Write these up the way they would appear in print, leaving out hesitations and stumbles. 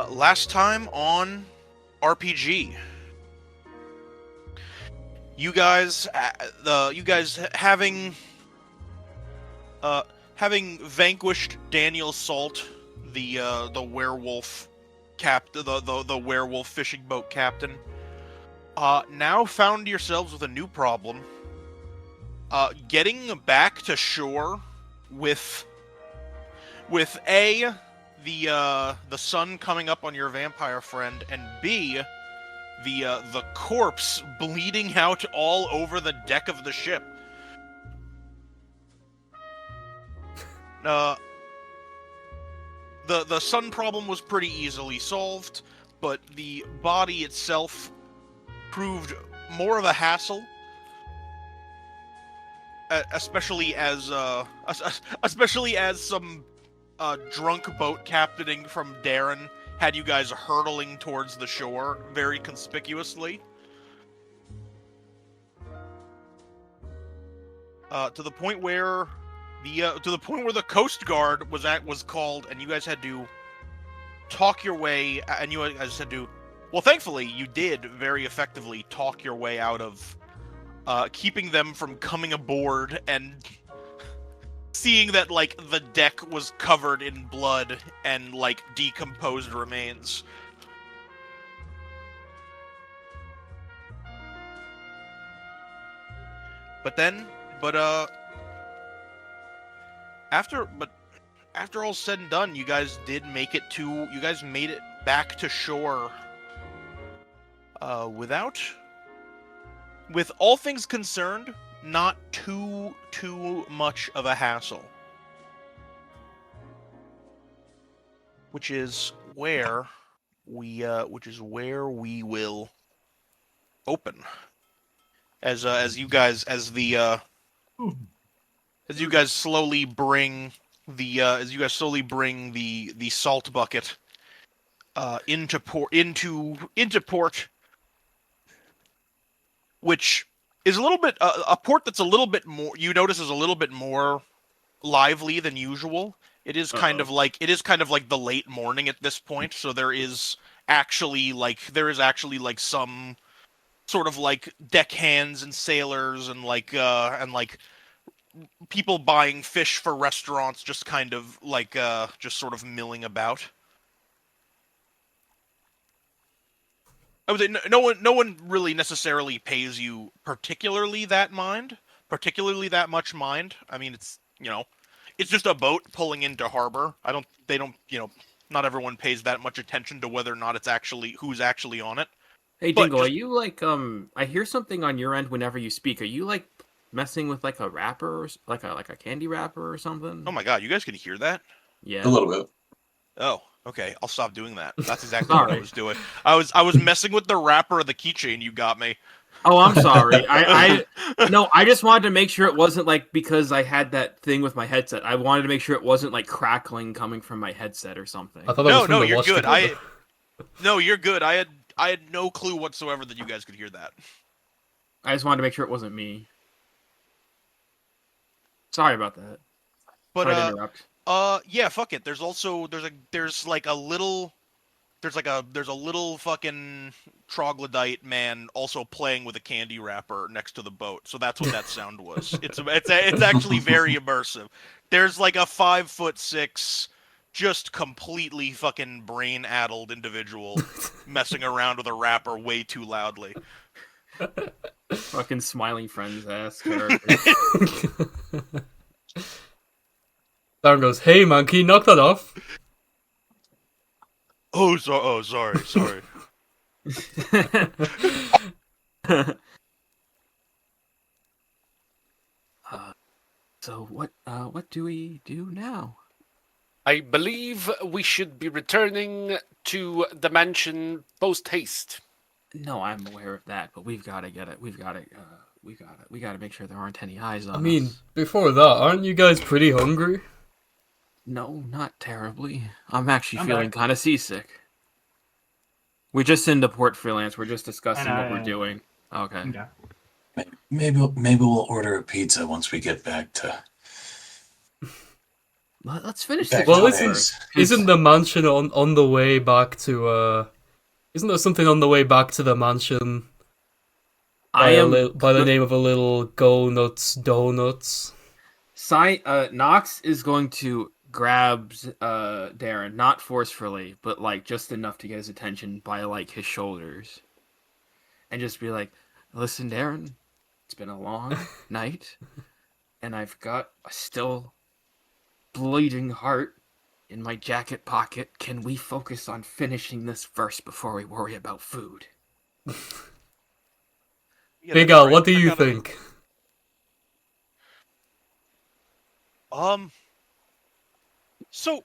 Last time on RPG, you guys, uh, having vanquished Daniel Salt, the werewolf the werewolf fishing boat captain, now found yourselves with a new problem. Getting back to shore with A, the sun coming up on your vampire friend, and B, the corpse bleeding out all over the deck of the ship. Uh, the sun problem was pretty easily solved, but the body itself proved more of a hassle, especially as some drunk boat captaining from Darren had you guys hurtling towards the shore very conspicuously. To the point where the Coast Guard was called, and you guys had to talk your way, and you guys had to. Well, thankfully, you did very effectively talk your way out of keeping them from coming aboard and seeing that, like, the deck was covered in blood and, like, decomposed remains. But after all said and done, you guys made it back to shore with all things concerned, not too much of a hassle. Which is where we will open. As you guys slowly bring the salt bucket into port, which is a little bit a port that's a little bit more, you notice, is a little bit more lively than usual. It is kind of like the late morning at this point, so there is actually some sort of like deckhands and sailors and people buying fish for restaurants, just kind of like just sort of milling about. I would say no one really necessarily pays you particularly that much mind. I mean, it's just a boat pulling into harbor. Not everyone pays that much attention to whether or not who's actually on it. Hey, Dingle, are you like I hear something on your end whenever you speak. Are you like messing with like a wrapper, or like a candy wrapper or something? Oh my god, you guys can hear that? Yeah. A little bit. Oh, okay. I'll stop doing that. That's exactly what I was doing. I was messing with the wrapper of the keychain you got me. Oh, I'm sorry. I just wanted to make sure it wasn't like because I had that thing with my headset. I wanted to make sure it wasn't like crackling coming from my headset or something. I thought that was from the you're watch good. together. No, you're good. I had no clue whatsoever that you guys could hear that. I just wanted to make sure it wasn't me. Sorry about that. But sorry to interrupt. Yeah, fuck it. There's a little fucking troglodyte man also playing with a candy wrapper next to the boat. So that's what that sound was. It's actually very immersive. There's like a 5'6", just completely fucking brain-addled individual messing around with a wrapper way too loudly. Fucking smiling friends ass character. Darren goes, "Hey monkey, knock that off." Sorry. So what do we do now? I believe we should be returning to the mansion post haste. No, I'm aware of that, but we've got to get it. We got to make sure there aren't any eyes on us. I mean, before that, aren't you guys pretty hungry? No, not terribly. I'm actually feeling kind of seasick. We're just into Port Freelance. We're just discussing what we're doing. Okay. Maybe we'll order a pizza once we get back to Let's finish Back the Well, job to first. isn't the mansion on the way back to Isn't there something on the way back to the mansion I am by the name of a little Go Nuts Donuts? Nox is going to grab Darren, not forcefully, but like just enough to get his attention by like his shoulders, and just be like, "Listen, Darren, it's been a long night, and I've got a still bleeding heart in my jacket pocket. Can we focus on finishing this first before we worry about food?" Yeah, Big that's Al, right. what do I you gotta- think? So,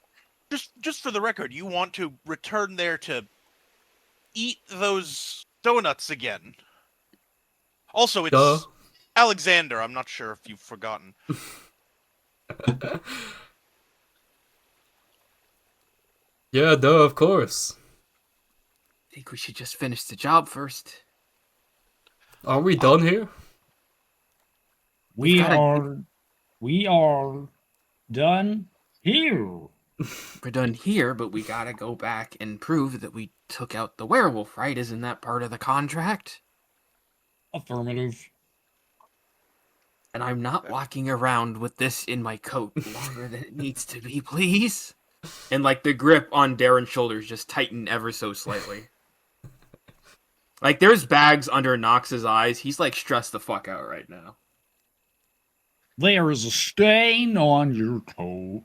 just for the record, you want to return there to eat those donuts again? Also, it's Duh. Alexander. I'm not sure if you've forgotten. Yeah, duh, of course. I think we should just finish the job first. Are we done here? We've We are done here. We're done here, but we gotta go back and prove that we took out the werewolf, right? Isn't that part of the contract? Affirmative. And I'm not walking around with this in my coat longer than it needs to be, please. And like the grip on Darren's shoulders just tightened ever so slightly. Like there's bags under Nox's eyes. He's like stressed the fuck out right now. There is a stain on your coat.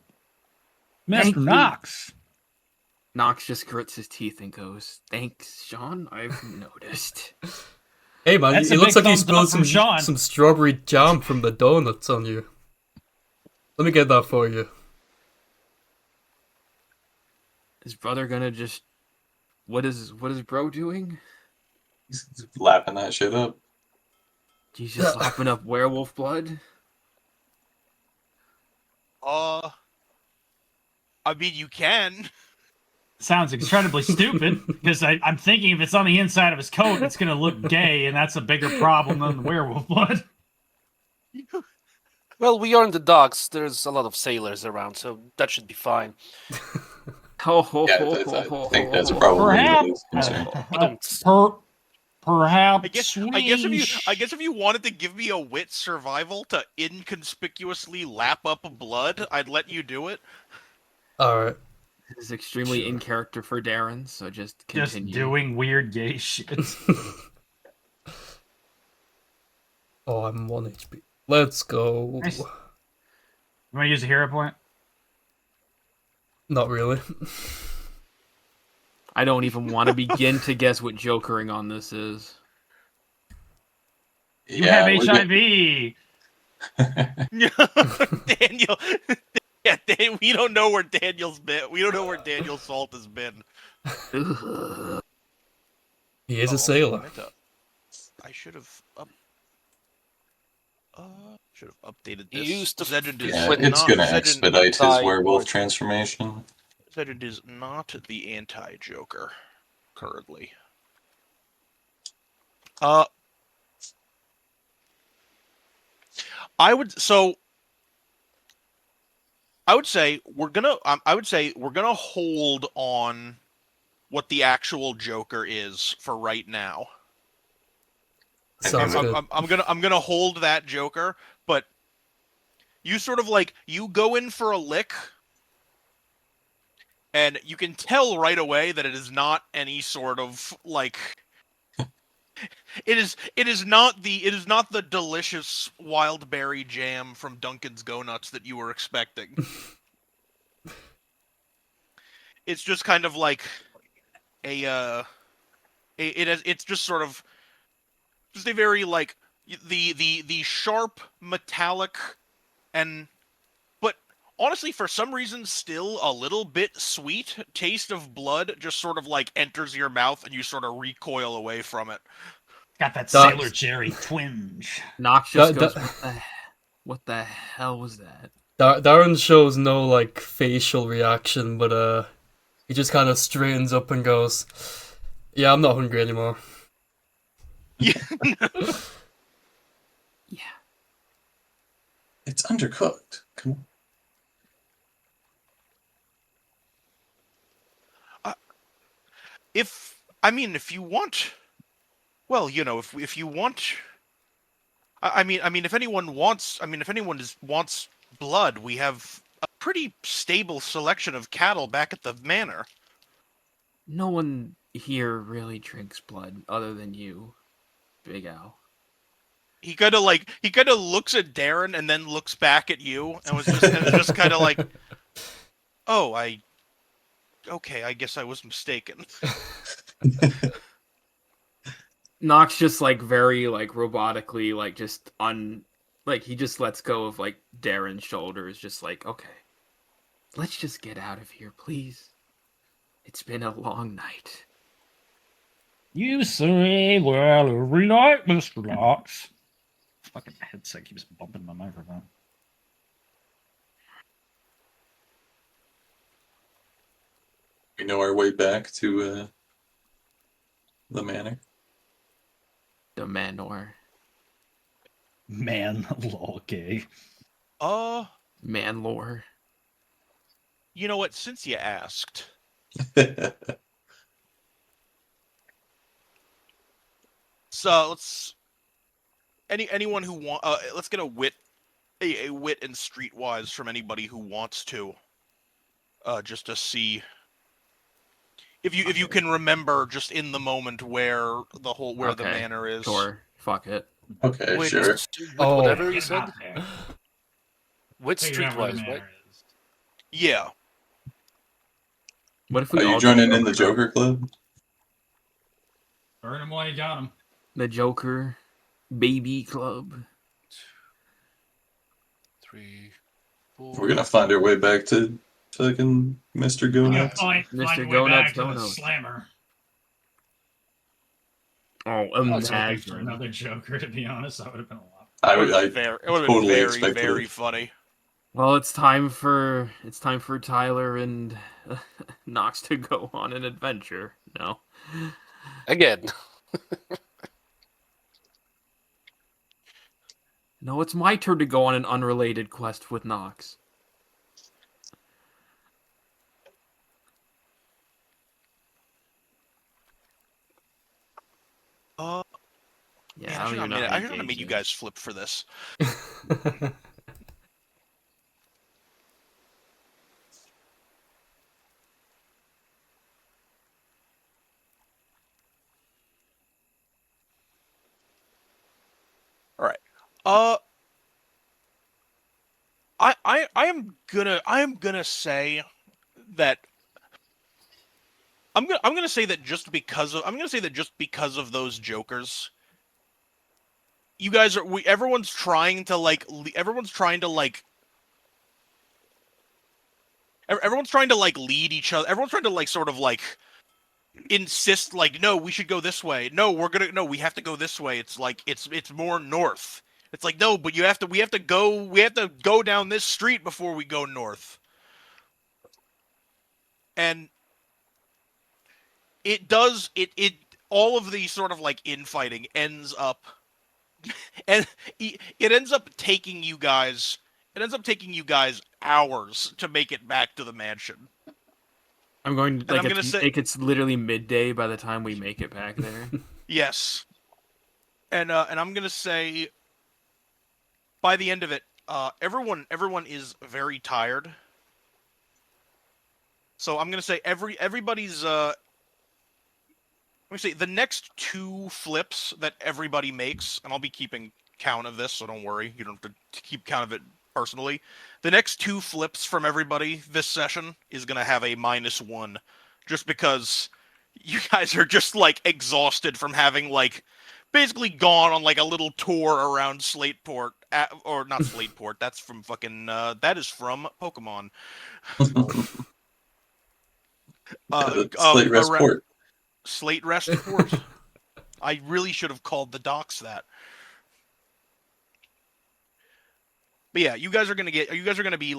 Thank Mr. you. Knox. Nox just grits his teeth and goes, "Thanks, Sean. I've noticed." Hey man, That's it a looks big like you thumbs spilled up from Sean. some strawberry jam from the donuts on you. Let me get that for you. Is brother gonna just what is bro doing? He's lapping that shit up. He's just lapping up werewolf blood? I mean, you can. Sounds incredibly stupid because I'm thinking if it's on the inside of his coat, it's going to look gay, and that's a bigger problem than the werewolf blood. Well, we are in the docks. There's a lot of sailors around, so that should be fine. Yeah, I think that's probably what he's concerned. Perhaps. I guess if you wanted to give me a wit survival to inconspicuously lap up blood, I'd let you do it. Alright. This is extremely in character for Darren, so just continue. Just doing weird gay shit. Oh, I'm 1 HP. Let's go. Nice. You want to use a hero point? Not really. I don't even want to begin to guess what jokering on this is. You have we're HIV. Daniel. Yeah, we don't know where Daniel's been. We don't know where Daniel Salt has been. He is a sailor. I should have updated He this. used to Zedrid is Yeah, When it's not- gonna Zedrid- expedite his die werewolf or- transformation. Zedrid is not the anti-Joker currently. I would say we're gonna hold on what the actual Joker is for right now. Sounds good. I'm gonna hold that Joker, but you sort of like you go in for a lick, and you can tell right away that it is not any sort of like. It is not the delicious wild berry jam from Dunkin's Go Nuts that you were expecting. It's just kind of like it's just sort of just a very like the sharp metallic and but honestly for some reason still a little bit sweet taste of blood just sort of like enters your mouth and you sort of recoil away from it. Got that Doc- Sailor Jerry twinge. Nox just Da- goes, what the hell was that? Darren shows no like facial reaction, but he just kind of straightens up and goes, "Yeah, I'm not hungry anymore." Yeah. Yeah. It's undercooked. Come on. if you want, well, if you want, if anyone wants, if anyone wants blood, we have a pretty stable selection of cattle back at the manor. No one here really drinks blood other than you, Big Al. He kind of looks at Darren and then looks back at you and was just kind of like, oh, okay, I guess I was mistaken. Nox just like very like robotically like just on like he just lets go of like Darren's shoulders, just like, okay, let's just get out of here, please. It's been a long night. You say well every night, Mr. Knox. Fucking headset keeps bumping my microphone. We know our way back to the manor. The manor. Man, okay. Manlore. You know what? Since you asked, so let's anyone who let's get a wit and streetwise from anybody who wants to, just to see if you can remember just in the moment where the manor is. Sure. Fuck it. Okay, Wait, sure. Whatever you Get said. out there. With Figure out where the streetwise, right? manor is. Yeah. What if Are we all you joining in the Joker Club? Burn him while you got him. The Joker Baby Club? 3, 4. We're gonna find our way back to fucking Mr. Go I'm gonna Nuts. find Mr. way Go back Nuts, to Go the Nuts. slammer. Oh, I was hoping for imagine. another Joker, to be honest. That would have been a lot. I It would I have been totally very, expected very it. funny. Well, it's time for Tyler and Knox to go on an adventure. No. Again. No, it's my turn to go on an unrelated quest with Knox. Yeah, Yeah, I I should don't even know how have to made engage you it. guys flip for this. All right. I am gonna say that I'm gonna say that just because of those jokers, you guys are everyone's trying to lead each other. Everyone's trying to sort of insist no, we should go this way. No, we have to go this way. It's it's more north. It's like, no, but we have to go down this street before we go north. And it all of the sort of infighting ends up and it ends up taking you guys hours to make it back to the mansion. I'm going to I'm gonna say it's literally midday by the time we make it back there. yes. And I'm gonna say by the end of it, everyone is very tired. So I'm gonna say everybody's let me see, the next 2 flips that everybody makes, and I'll be keeping count of this, so don't worry, you don't have to keep count of it personally. The next 2 flips from everybody this session is gonna have a -1, just because you guys are just exhausted from having basically gone on a little tour around Slateport, or not Slateport. That's from fucking that is from Pokemon. Slate Rest Port. Slate Rest Port. I really should have called the docks that. But yeah, you guys are gonna be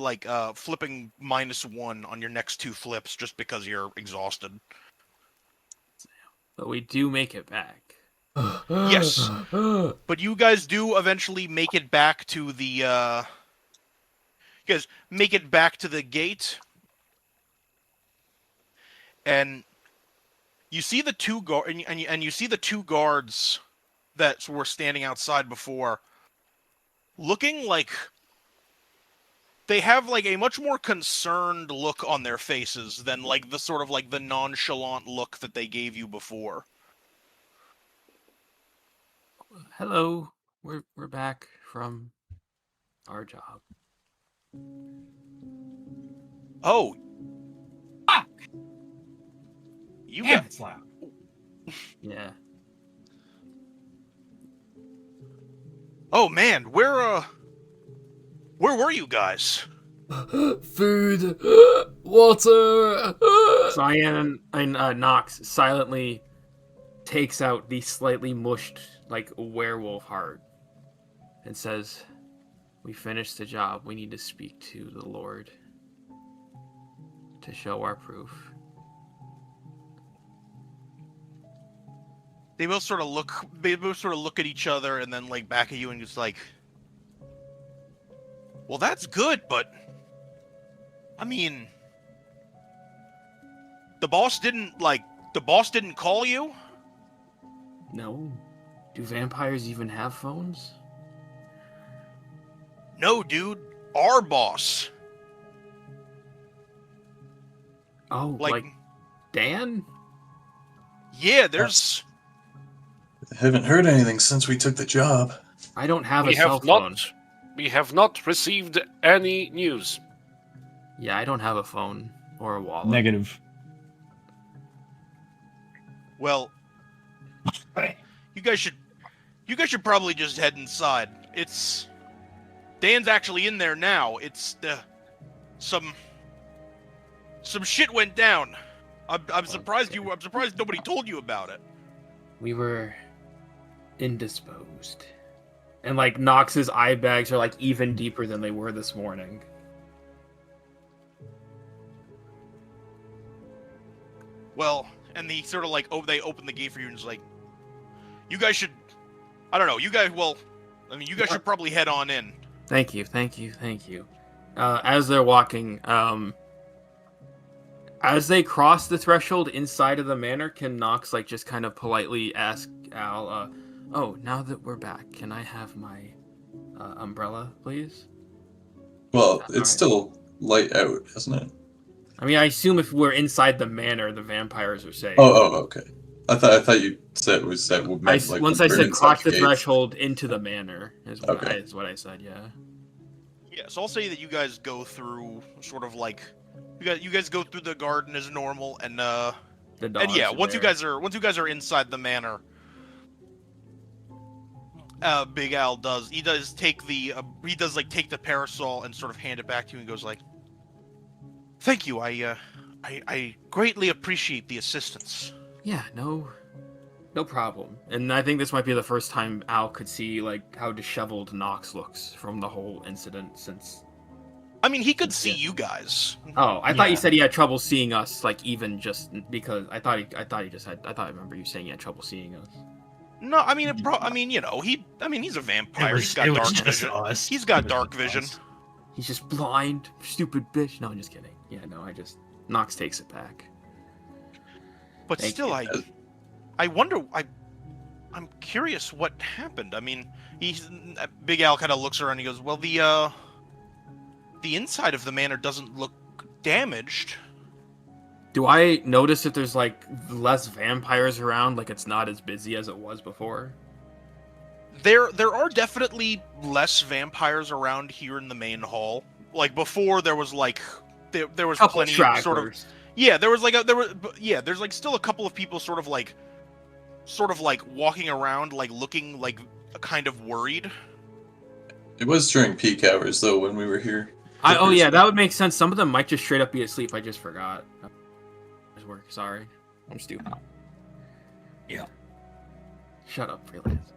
flipping -1 on your next 2 flips just because you're exhausted. But we do make it back. Yes, but you guys do eventually make it back to the. You guys make it back to the gate, and you see the two and you see the two guards that were standing outside before, looking like they have like a much more concerned look on their faces than like the sort of like the nonchalant look that they gave you before. Hello, we're back from our job. Oh, Fuck! you Damn, got it's loud. Yeah. Oh man, where were you guys? Food, water. Cyan and Nox silently takes out the slightly mushed, like, werewolf heart and says, "We finished the job. We need to speak to the Lord to show our proof." They both sort of look at each other and then like back at you and just like, well, that's good, but I mean, the boss didn't call you? No. Do vampires even have phones? No, dude. Our boss. Oh, Like, like Dan? yeah, there's I haven't heard anything since we took the job. I don't have We a cell have phone. we have not received any news. Yeah, I don't have a phone or a wallet. Negative. well, you guys should probably just head inside. It's Dan's actually in there now. It's some shit went down. I'm surprised nobody told you about it. We were indisposed. And like Nox's eye bags are like even deeper than they were this morning. Well, and they sort of like they open the gate for you and just like, you guys should, I don't know, you guys should probably head on in. Thank you. As they're walking, as they cross the threshold inside of the manor, can Nox like just kind of politely ask Al, "Oh, now that we're back, can I have my umbrella, please?" Well, Alright. it's still light out, isn't it? I mean, I assume if we're inside the manor, the vampires are safe. Oh, okay. I thought you said once I said cross the threshold into the manor is what I said. Yeah. Yeah, so I'll say that you guys go through sort of like, you guys go through the garden as normal, and The dogs and yeah, are once you there. guys are inside the manor, Big Al does take the parasol and sort of hand it back to you and goes like, "Thank you, I greatly appreciate the assistance." Yeah, no problem. And I think this might be the first time Al could see like how disheveled Nox looks from the whole incident since. I mean, he could see you guys. Oh, I thought Yeah. you said he had trouble seeing us, like even just because I remember you saying he had trouble seeing us. No, I mean, he's a vampire. He's got dark vision. us. He's got It was dark just vision. us. He's just blind, stupid bitch. No, I'm just kidding. Yeah, no, Nox takes it back. But Thank still, you. I wonder. I'm curious what happened. I mean, Big Al kind of looks around and he goes, "Well, the inside of the manor doesn't look damaged." Do I notice if there's like less vampires around, like it's not as busy as it was before? There are definitely less vampires around here in the main hall. Like before, there was like there was Couple plenty sort of. stragglers. Yeah, there's like still a couple of people sort of like walking around, like looking like kind of worried. It was during peak hours though when we were here. Oh yeah, that would make sense. Some of them might just straight up be asleep. I just forgot. Work. Sorry, I'm stupid. Yeah. Shut up, freelance.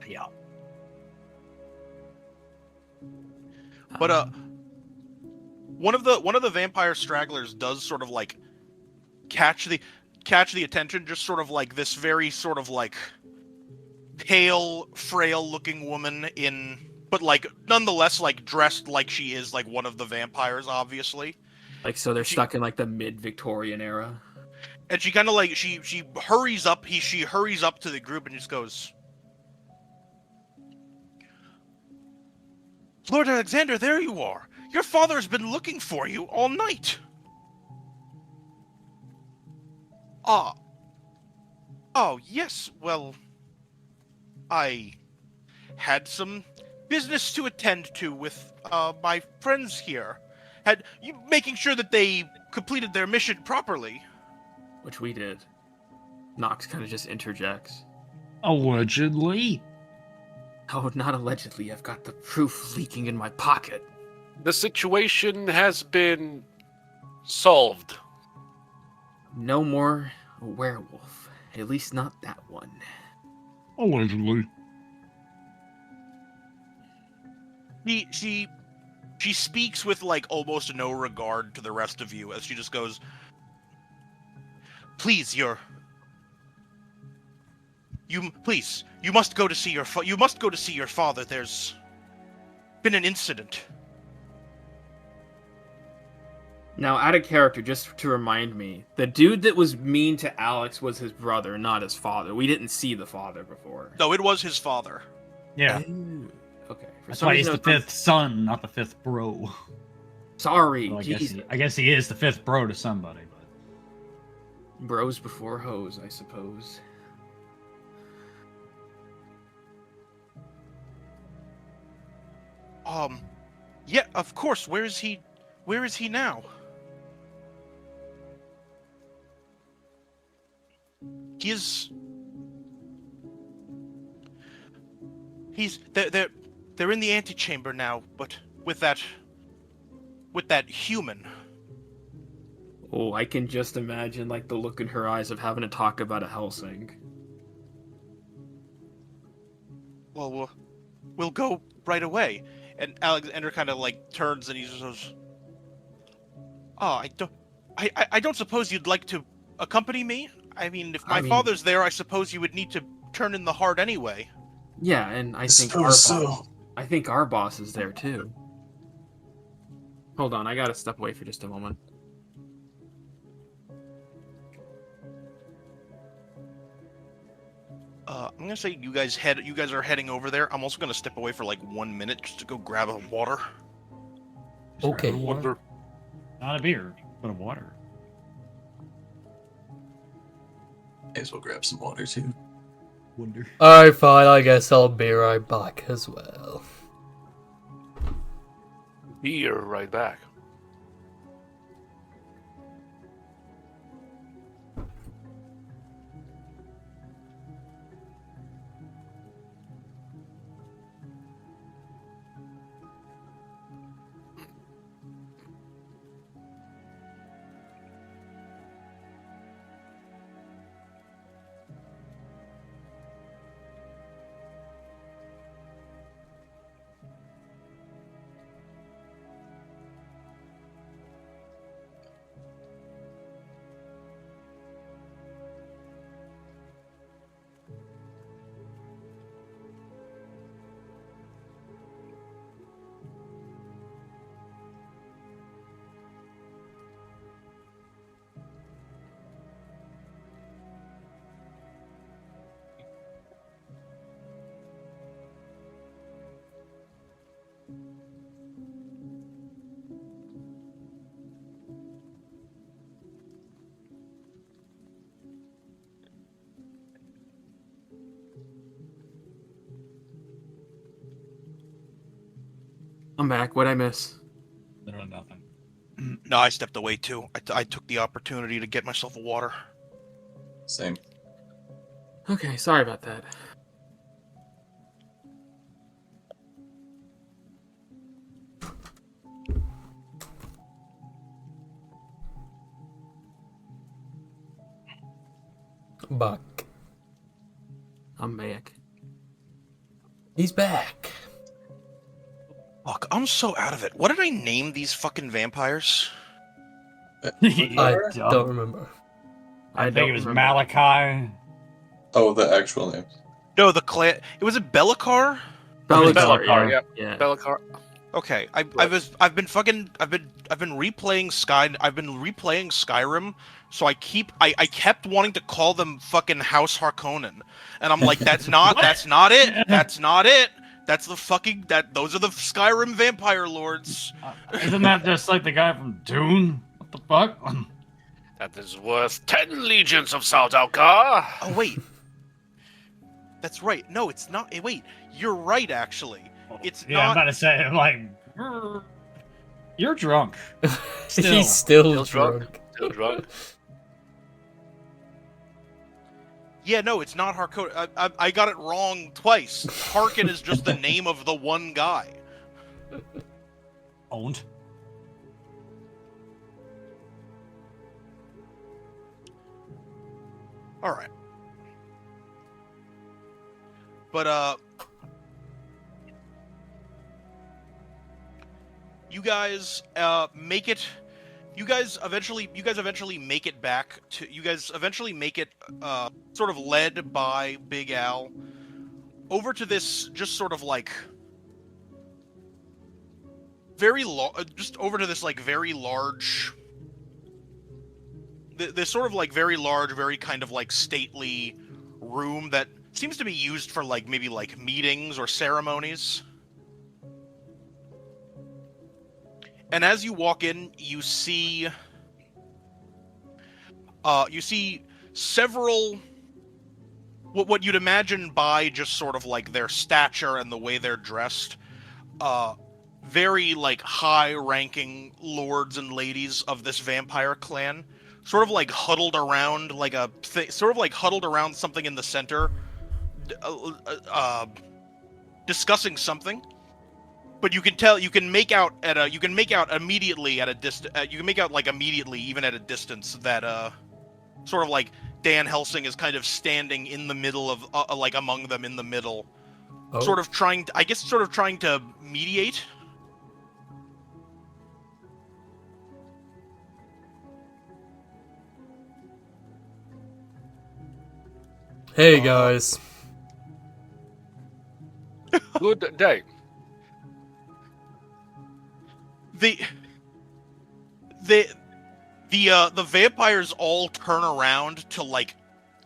Yeah. But one of the vampire stragglers does sort of like catch the attention, just sort of like this very sort of like pale, frail looking woman but like nonetheless like dressed like she is like one of the vampires, obviously. Like, so they're stuck in like the mid-Victorian era. And she kind of like she hurries up. She hurries up to the group and just goes, "Lord Alexander, there you are. Your father's been looking for you all night." Ah. Oh, yes. Well, I had some business to attend to with my friends here. Making sure that they completed their mission properly. Which we did. Nox kind of just interjects. Allegedly. Oh, not allegedly. I've got the proof leaking in my pocket. The situation has been solved. No more a werewolf. At least not that one. Allegedly. She speaks with like almost no regard to the rest of you as she just goes, "Please, you must go to see your father. There's been an incident." Now, out of character, just to remind me, the dude that was mean to Alex was his brother, not his father. We didn't see the father before. No, it was his father. Yeah. Ooh, okay. For That's some why he's reason the I was- fifth son, not the fifth bro. Sorry, Well, Jesus. I guess he is the fifth bro to somebody, but Bros before hoes, I suppose. Yeah, of course. Where is he now? They're in the antechamber now, but with that human. Oh, I can just imagine like the look in her eyes of having to talk about a Helsing. Well, we'll go right away. And Alexander kind of like turns and he just goes, "Oh, I don't suppose you'd like to accompany me? I mean, if my father's there, I suppose you would need to turn in the heart anyway." Yeah, and I think I think our boss is there too. Hold on, I gotta step away for just a moment. I'm gonna say you guys are heading over there. I'm also gonna step away for like 1 minute just to go grab a water. Okay. Wonder. not a beer, but a water. May as well grab some water too. Wonder. Alright, fine. I guess I'll be right back as well. Be right back. I'm back. What'd I miss? Literally nothing. No, I stepped away too. I took the opportunity to get myself a water. Same. Okay, sorry about that. Back. I'm back. He's back. Fuck, I'm so out of it. What did I name these fucking vampires? I don't remember. I think don't it was remember. Malachi. Oh, the actual name. No, the clan. It was a Bellicar. Bellacar, Bellacar, yeah. yeah. Bellacar. Okay, I've What? been replaying Skyrim, so I kept wanting to call them fucking House Harkonnen, and I'm like, that's not it. That's not it. That's the fucking those are the Skyrim vampire lords. Isn't that just like the guy from Dune? What the fuck? That is worth 10 legions of Sardaukar. Oh wait, that's right. No, it's not. Wait, you're right. Actually, it's Yeah, I'm not. about to say, I'm like, you're drunk. Still. He's still Still drunk. Still drunk. Yeah, no, it's not Harkonnen. I got it wrong twice. Harkin is just the name of the one guy. Owned. All right. But you guys make it. You guys eventually make it back to. You guys eventually make it sort of led by Big Al over to this just sort of like just over to this like very large. This sort of like very large, very kind of like stately room that seems to be used for like maybe like meetings or ceremonies. And as you walk in, you see several what you'd imagine by just sort of like their stature and the way they're dressed, very like high-ranking lords and ladies of this vampire clan, sort of like huddled around like huddled around something in the center, discussing something. But you can make out immediately at a distance. You can make out like immediately, even at a distance, that sort of like Dan Helsing is kind of standing in the middle of like among them in the middle, Oh. sort of trying to mediate. Hey guys. Good day. The vampires all turn around to like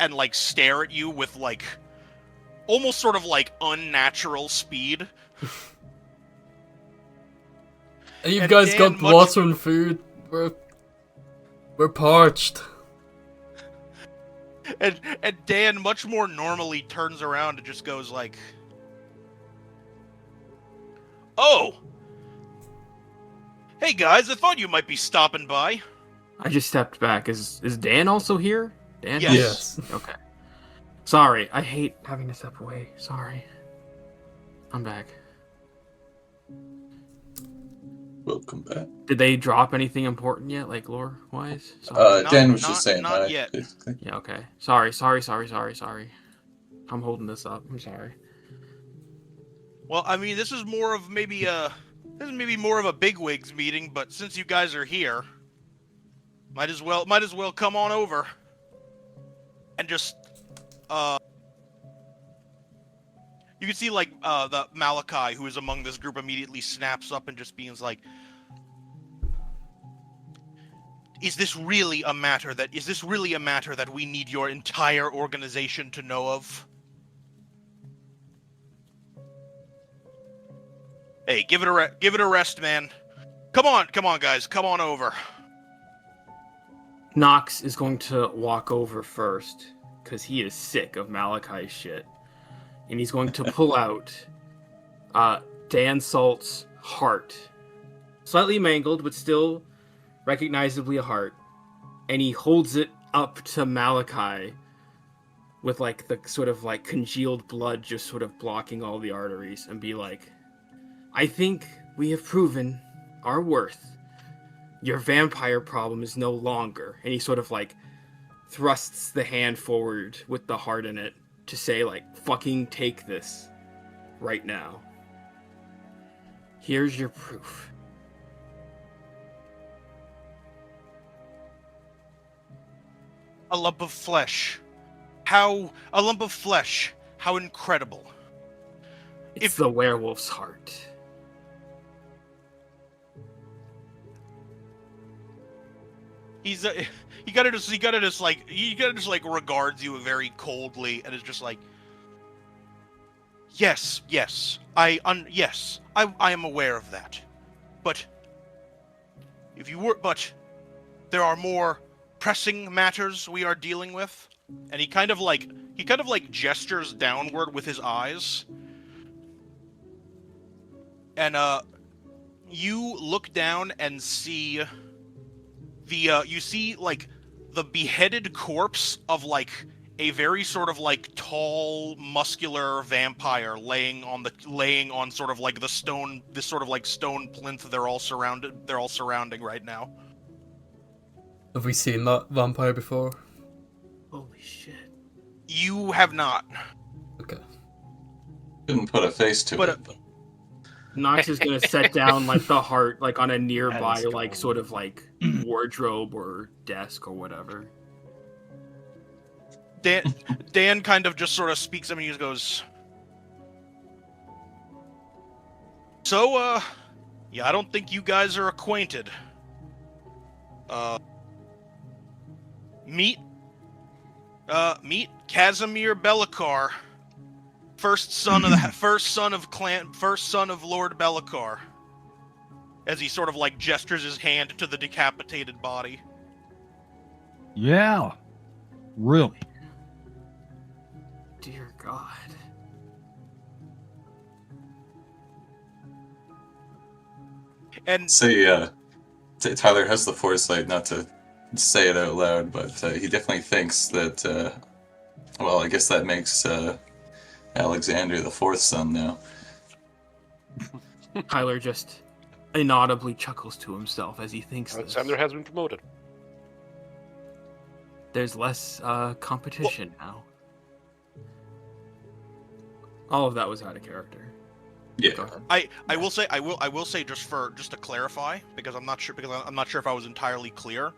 and like stare at you with like almost sort of like unnatural speed. Hey, you And guys Dan got much- water and food? We're parched. And Dan much more normally turns around and just goes like, "Oh, hey guys, I thought you might be stopping by." I just stepped back. Is Dan also here? Dan? Yes. Okay. Sorry, I hate having to step away. Sorry. I'm back. Welcome back. Did they drop anything important yet, like lore-wise? Dan was just saying not hi, yet. basically. Yeah, okay. Sorry. I'm holding this up. I'm sorry. Well, I mean, this is more of maybe more of a bigwigs meeting, but since you guys are here, might as well come on over and just you can see like the Malachi, who is among this group, immediately snaps up and just beings like, Is this really a matter that we need your entire organization to know of? Hey, give it a rest, man. Come on, guys, come on over. Nox is going to walk over first, because he is sick of Malachi's shit. And he's going to pull out Dan Salt's heart. Slightly mangled, but still recognizably a heart. And he holds it up to Malachi with like the sort of like congealed blood just sort of blocking all the arteries and be like, I think we have proven our worth. Your vampire problem is no longer. And he sort of like thrusts the hand forward with the heart in it to say like, fucking take this right now. Here's your proof. A lump of flesh. How incredible. It's the werewolf's heart. He kind of just like regards you very coldly and is just like, yes, I am aware of that, but there are more pressing matters we are dealing with, and he kind of like gestures downward with his eyes, and you look down and see the beheaded corpse of like a very sort of like tall, muscular vampire laying on sort of like this sort of like stone plinth they're all surrounding right now. Have we seen that vampire before? Holy shit. You have not. Okay. Couldn't put a face to But, it. Nox is gonna set down like the heart like on a nearby That is like cool. sort of like wardrobe or desk or whatever. Dan kind of just sort of speaks up and he just goes, so, yeah, I don't think you guys are acquainted. Meet Casimir Belikar, first son of Lord Belikar. As he sort of like gestures his hand to the decapitated body. Yeah. Really. Dear God. And Say, Tyler has the foresight not to say it out loud, but he definitely thinks that, well, I guess that makes Alexander the fourth son now. Tyler just inaudibly chuckles to himself as he thinks this. Alexander has been promoted. There's less competition now. All of that was out of character. Go Yeah. ahead. I will say just to clarify, because I'm not sure if I was entirely clear.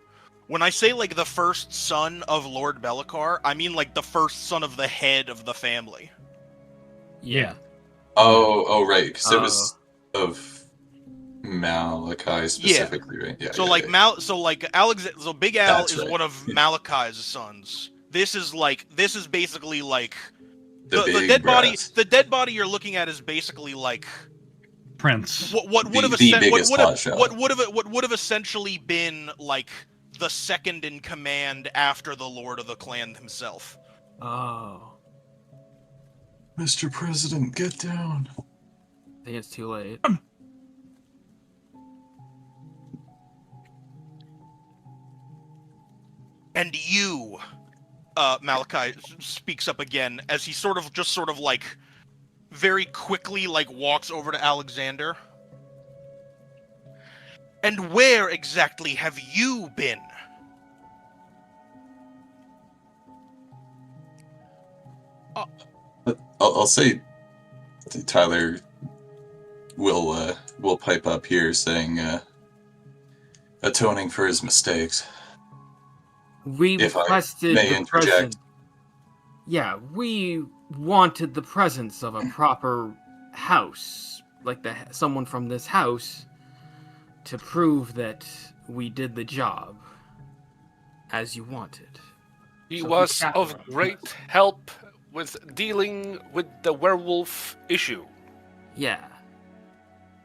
When I say like the first son of Lord Belikar, I mean like the first son of the head of the family. Yeah. Oh, right, because it was of Malachi specifically, right? Yeah. So yeah, like yeah. Big Al That's is right. one of Malachi's sons. This is basically like the big dead body. brass. The dead body you're looking at is basically like Prince. what would have The biggest hotshot. what would have essentially been like the second in command after the Lord of the Clan himself. Oh. Mr. President, get down. I think it's too late. And you, Malachi speaks up again as he sort of like very quickly like walks over to Alexander. And where exactly have you been? I'll say Tyler will pipe up here saying atoning for his mistakes. We If I requested may the interject. presence. Yeah, we wanted the presence of a proper house, like someone from this house, to prove that we did the job as you wanted. He So was he of capitalized. great help with dealing with the werewolf issue. Yeah.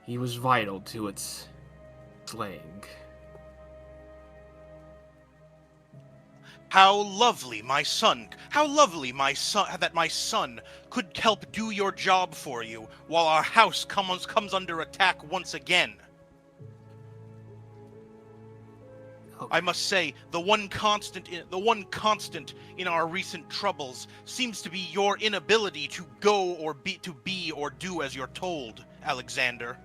He was vital to its slaying. How lovely my son that my son could help do your job for you while our house comes under attack once again. Okay. I must say, the one constant in our recent troubles seems to be your inability to go or be or do as you're told, Alexander.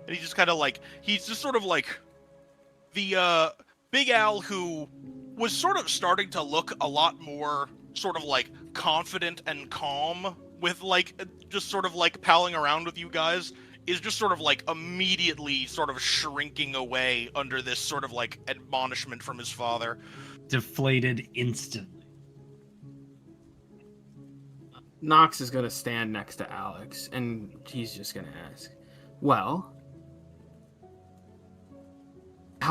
And he's just sort of like the Big Al, who was sort of starting to look a lot more sort of like confident and calm with like just sort of like palling around with you guys, is just sort of like immediately sort of shrinking away under this sort of like admonishment from his father. Deflated instantly. Nox is going to stand next to Alex, and he's just going to ask, well,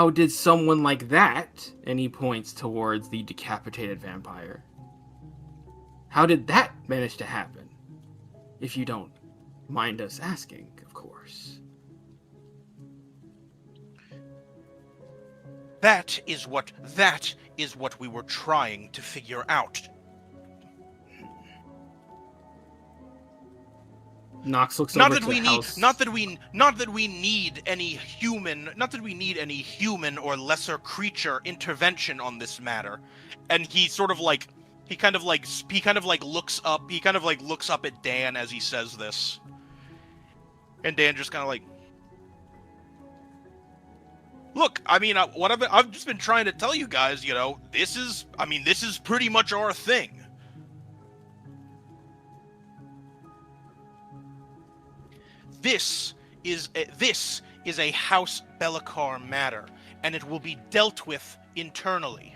how did someone like that, and he points towards the decapitated vampire, how did that manage to happen? If you don't mind us asking, of course. That is what we were trying to figure out. Nox looks Not over that to we the need, house. not that we need any human or lesser creature intervention on this matter. And he kind of looks up at Dan as he says this. And Dan just kind of like, look, I mean, I've just been trying to tell you guys, you know, this is pretty much our thing. This is a House Be'lakor matter, and it will be dealt with internally.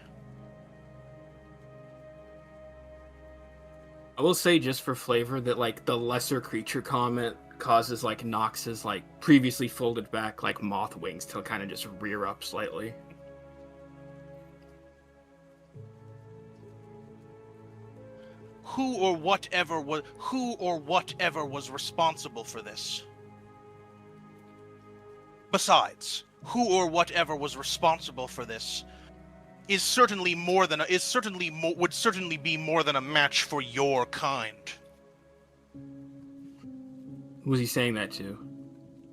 I will say, just for flavor, that like the lesser creature comment causes like Nox's like previously folded back like moth wings to kind of just rear up slightly. Who or whatever was responsible for this? Besides, who or whatever was responsible for this would certainly be more than a match for your kind. Who was he saying that to?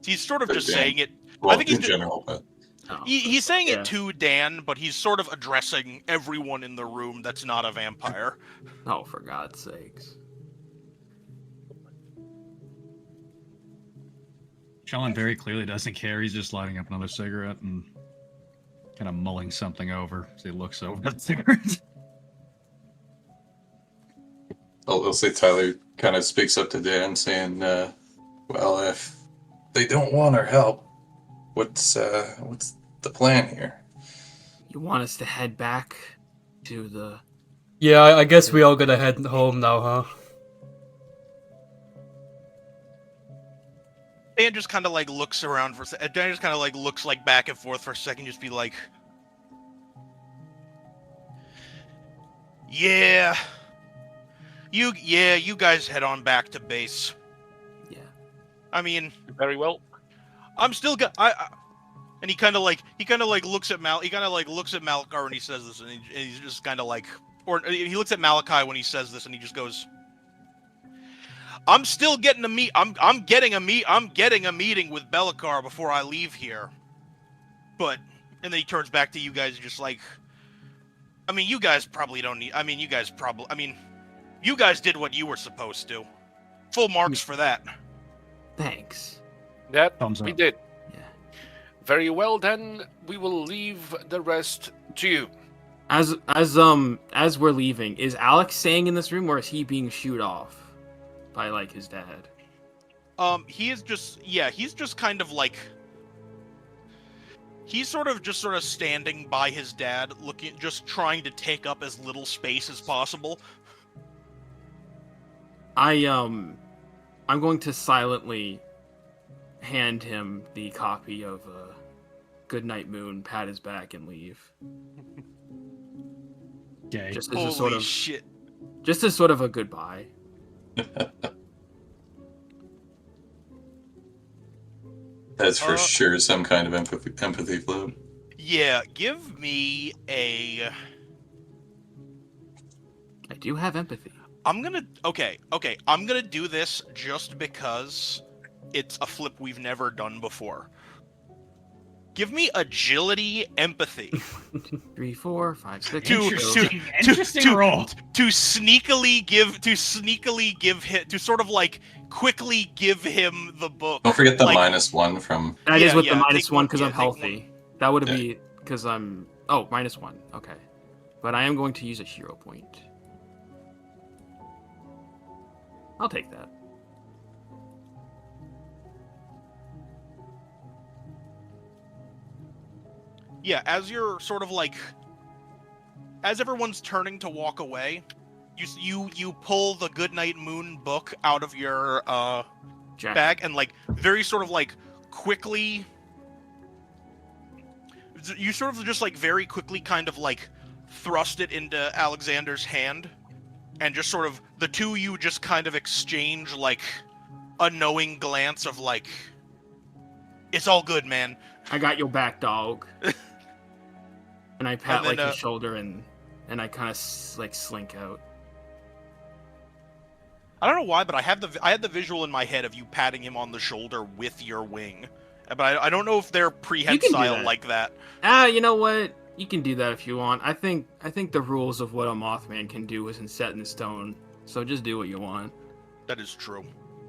He's sort of just Dan. saying it. Well, I think in general, but Oh, he's saying yeah. it to Dan, but he's sort of addressing everyone in the room that's not a vampire. Oh, for God's sakes. Sean very clearly doesn't care. He's just lighting up another cigarette and kind of mulling something over as he looks over the cigarette. I'll say Tyler kind of speaks up to Dan, saying, "Well, if they don't want our help, what's the plan here?" You want us to head back to the... Yeah, I guess we all gotta head home now, huh? Dan just kind of like looks around for a second. Dan just kind of like looks like back and forth for a second, just be like, "Yeah, you guys head on back to base. Yeah. I mean, Very well. I'm still and he kind of like looks at Malakar when he says this, and he's just kind of like, or he looks at Malachi when he says this, and he just goes, "I'm still getting I'm getting a meeting with Be'lakor before I leave here." But and then he turns back to you guys, just like, I mean, you guys probably don't need. You guys did what you were supposed to. Full marks for that. Thanks. That Thumbs we up. did. Yeah. Very well, then we will leave the rest to you. As we're leaving, is Alex staying in this room, or is he being shooed off by like his dad? He is just he's just kind of like he's sort of standing by his dad, just trying to take up as little space as possible. I'm going to silently hand him the copy of Goodnight Moon, pat his back, and leave. Gay. Just as a Holy sort of shit! just as sort of a goodbye. That's for sure some kind of empathy float. Yeah, give me a. I do have empathy. I'm gonna I'm gonna do this just because it's a flip we've never done before. Give me agility, empathy 3, 4, 5, 6. Interesting roll. to sneakily give him to sort of like quickly give him the book. Don't forget the Like, -1 from. That is Yeah, with yeah, the minus take one one- because yeah, I'm take healthy. That would Yeah. be because I'm -1. Okay, but I am going to use a hero point. I'll take that. Yeah, as you're sort of like, as everyone's turning to walk away, you pull the Goodnight Moon book out of your Jack. bag and like very sort of like quickly, you sort of just like very quickly kind of like thrust it into Alexander's hand, and just sort of the two of you just kind of exchange like a knowing glance of like, it's all good, man. I got your back, dog. And I pat And then, like his shoulder and I kind of like slink out. I don't know why, but I had the visual in my head of you patting him on the shoulder with your wing, but I don't know if they're You can do prehensile that. like that. You know what? You can do that if you want. I think the rules of what a Mothman can do isn't set in stone. So just do what you want. That is true.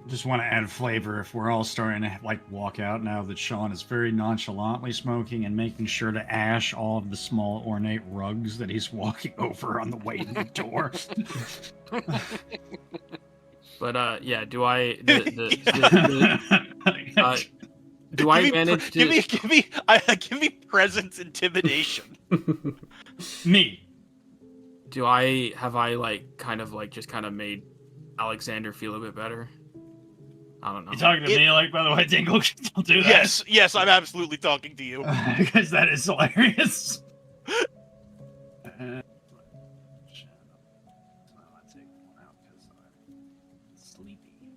Just want to add flavor if we're all starting to like walk out now that Sean is very nonchalantly smoking and making sure to ash all of the small ornate rugs that he's walking over on the way to the door. But yeah, do I do I manage to give me presence intimidation? Me. have I like kind of made Alexander feel a bit better? I don't know. You talking to me, like, by the way, Dingle? Don't do that. Yes, I'm absolutely talking to you. Because that is hilarious. Sleepy.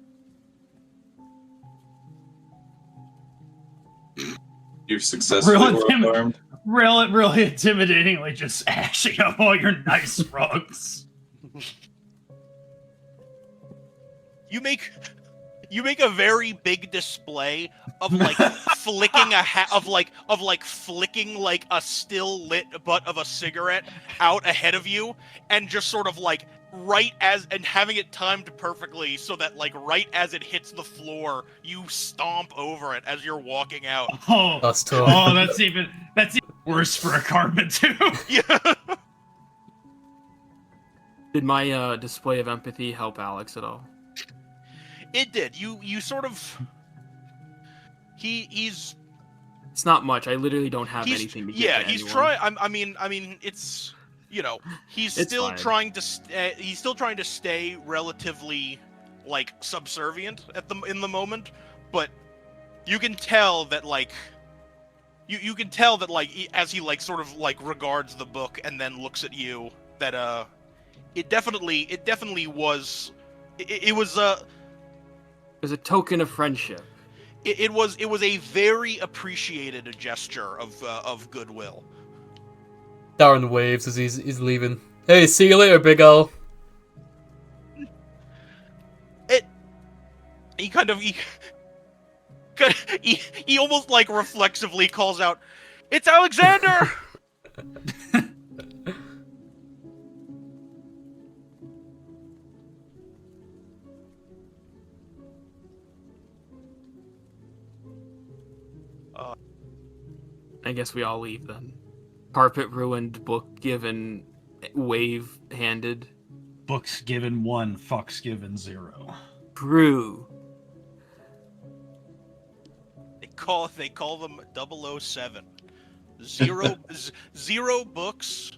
You're successfully armed. Really intimidatingly just ashing up all your nice rugs. You make a very big display of like flicking flicking like a still lit butt of a cigarette out ahead of you, and just sort of like having it timed perfectly so that like right as it hits the floor, you stomp over it as you're walking out. Oh, That's tough. oh, that's even worse for a Cartman too. Yeah. Did my display of empathy help Alex at all? It did. You sort of. He's. It's not much. I literally don't have anything to give Yeah, to he's anyone. trying. I mean, it's he's It's still fine. trying to. He's still trying to stay relatively like subservient in the moment, but you can tell that like. You can tell that like as he like sort of like regards the book and then looks at you that it definitely was it was As a token of friendship. It was a very appreciated gesture of goodwill. Darren waves as he's leaving. Hey, see you later, Big Al. He almost like reflexively calls out, "It's Alexander!" I guess we all leave then. Carpet ruined, book given, wave handed. Books given 1, fucks given 0. True. They call them 007. Zero books,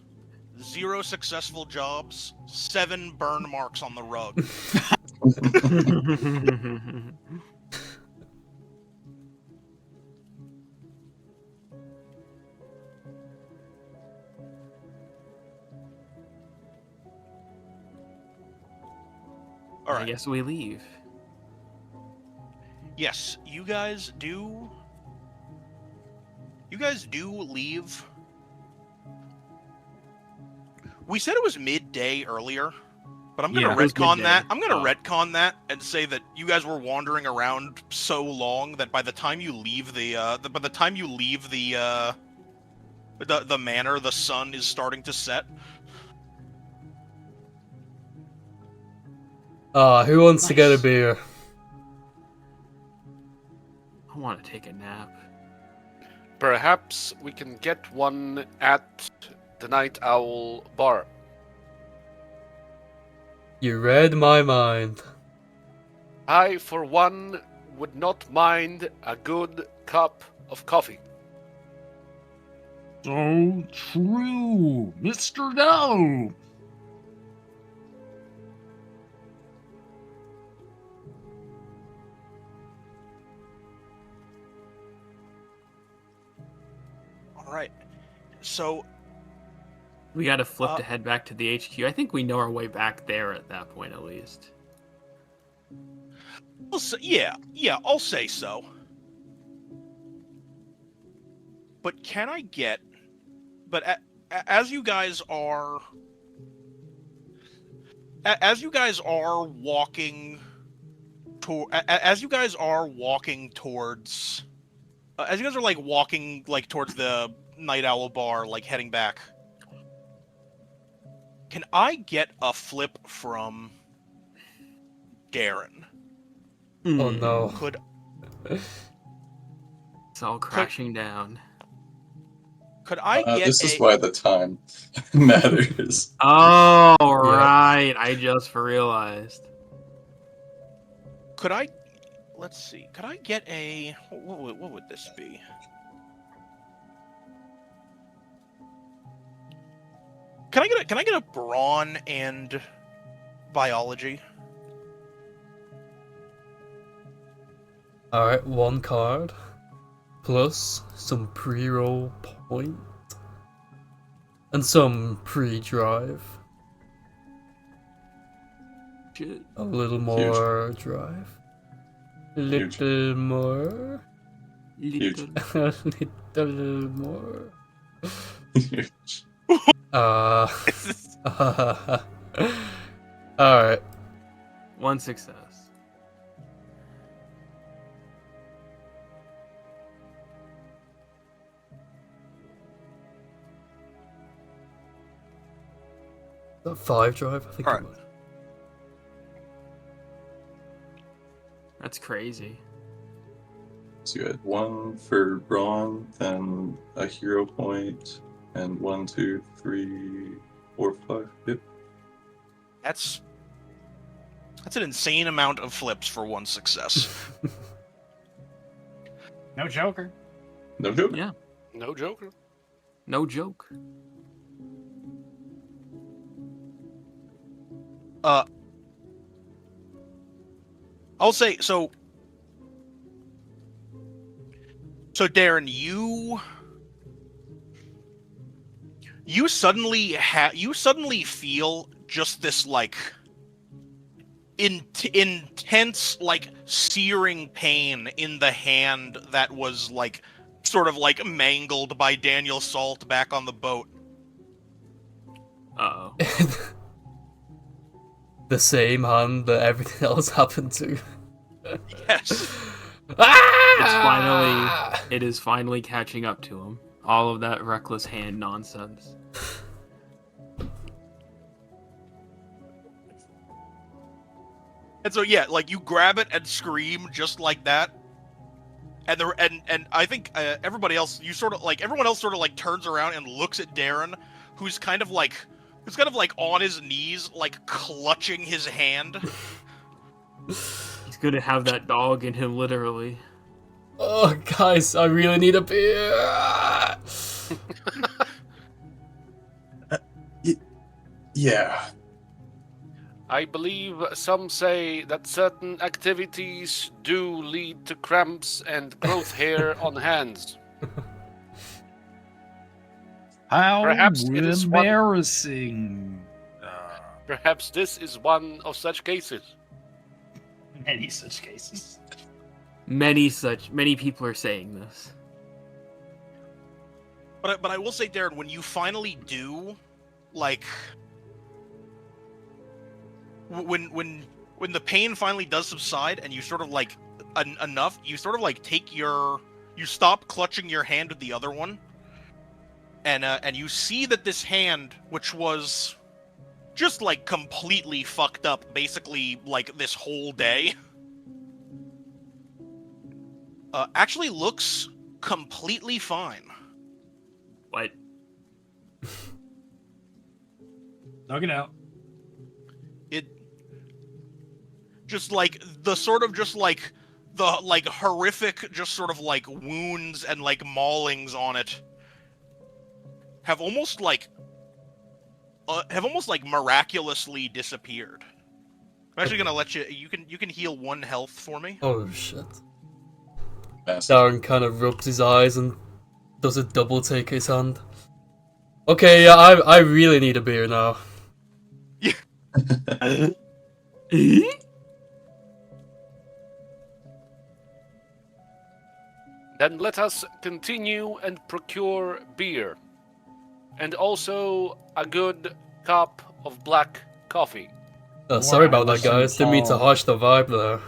0 successful jobs, 7 burn marks on the rug. All I right. guess we leave. Yes, you guys do. You guys do leave. We said it was midday earlier, but I'm gonna Yeah, it was retcon midday. that. I'm gonna Oh. retcon that and say that you guys were wandering around so long that by the time you leave the manor, the sun is starting to set. Who wants to get a Nice. beer? I want to take a nap. Perhaps we can get one at the Night Owl bar. You read my mind. I, for one, would not mind a good cup of coffee. So true, Mr. No. All All right. So We gotta flip to head back to the HQ. I think we know our way back there at that point, at least. yeah, I'll say so. But can I get? But as you guys are, as you guys are walking as you guys are walking towards, as you guys are like walking like towards the Night Owl bar, like heading back, can I get a flip from Darren? Oh no. Could It's all crashing down. could I get this is why the time matters. Oh, right. I just realized. Could I? Let's see. Could I get a? What would this be? Can I get a brawn and biology? Alright, 1 card. Plus some pre-roll point. And some pre-drive. Shit. A little more drive. A little more. Huge. A little more. Huge. Alright. 1 success. That 5 drive, I think. Alright. It was. That's crazy. So you had 1 for brawn, then a hero point, and 1, 2, 3, 4, 5. Yep. That's an insane amount of flips for 1 success. No Joker. No joke. Yeah. No Joker. No joke. I'll say so. So Darren, you suddenly feel just this like intense like searing pain in the hand that was like sort of like mangled by Daniel Salt back on the boat. Uh-oh. The same hand that everything else happened to. Yes. It is finally catching up to him. All of that reckless hand nonsense. And so yeah, like you grab it and scream just like that. And I think everyone else sort of like turns around and looks at Darren, who's kind of like on his knees, like clutching his hand. He's gonna have that dog in him, literally. Oh, guys, I really need a beer. Yeah. I believe some say that certain activities do lead to cramps and growth hair on hands. How Perhaps it is one- embarrassing. Perhaps this is one of such cases. Many such cases. Many people are saying this. But I will say, Darren, when you finally do, like, when the pain finally does subside and you sort of like enough, you sort of like you stop clutching your hand with the other one, and you see that this hand, which was just like completely fucked up, basically like this whole day, actually looks completely fine. What? Knock it out. It just like the sort of just like the like horrific just sort of like wounds and like maulings on it have almost like miraculously disappeared. I'm actually gonna let you can heal 1 health for me. Oh shit. Massive. Darren kind of rubs his eyes and Does it double take his hand? Okay, yeah, I really need a beer now. Then let us continue and procure beer. And also a good cup of black coffee. Sorry I about that, listen to guys. Didn't mean to Paul. harsh the vibe there.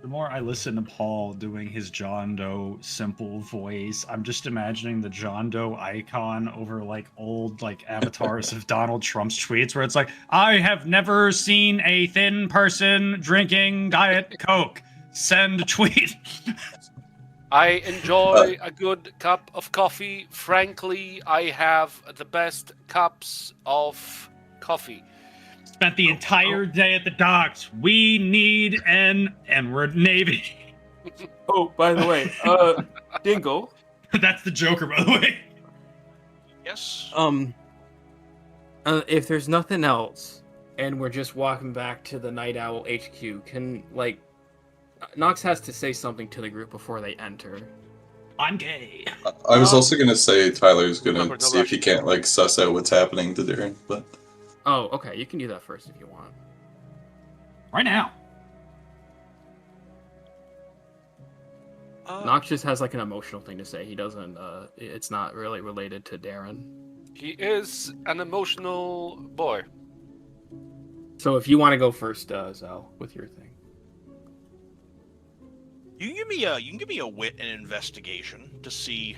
The more I listen to Paul doing his John Doe simple voice, I'm just imagining the John Doe icon over like old like avatars of Donald Trump's tweets where it's like, I have never seen a thin person drinking Diet Coke. Send tweet. I enjoy a good cup of coffee. Frankly, I have the best cups of coffee. Spent the entire day at the docks. We need an N-word Navy. Oh, by the way, Dingle. That's the Joker, by the way. Yes. If there's nothing else, and we're just walking back to the Night Owl HQ, can Nox has to say something to the group before they enter. I'm gay. I was also gonna say Tyler's gonna No see if he rush. can't like suss out what's happening to Darren, but Oh, okay, you can do that first if you want. Right now. Nox just has like an emotional thing to say. He doesn't. It's not really related to Darren. He is an emotional boy. So if you want to go first, Zell, with your thing. You can give me a wit and investigation to see.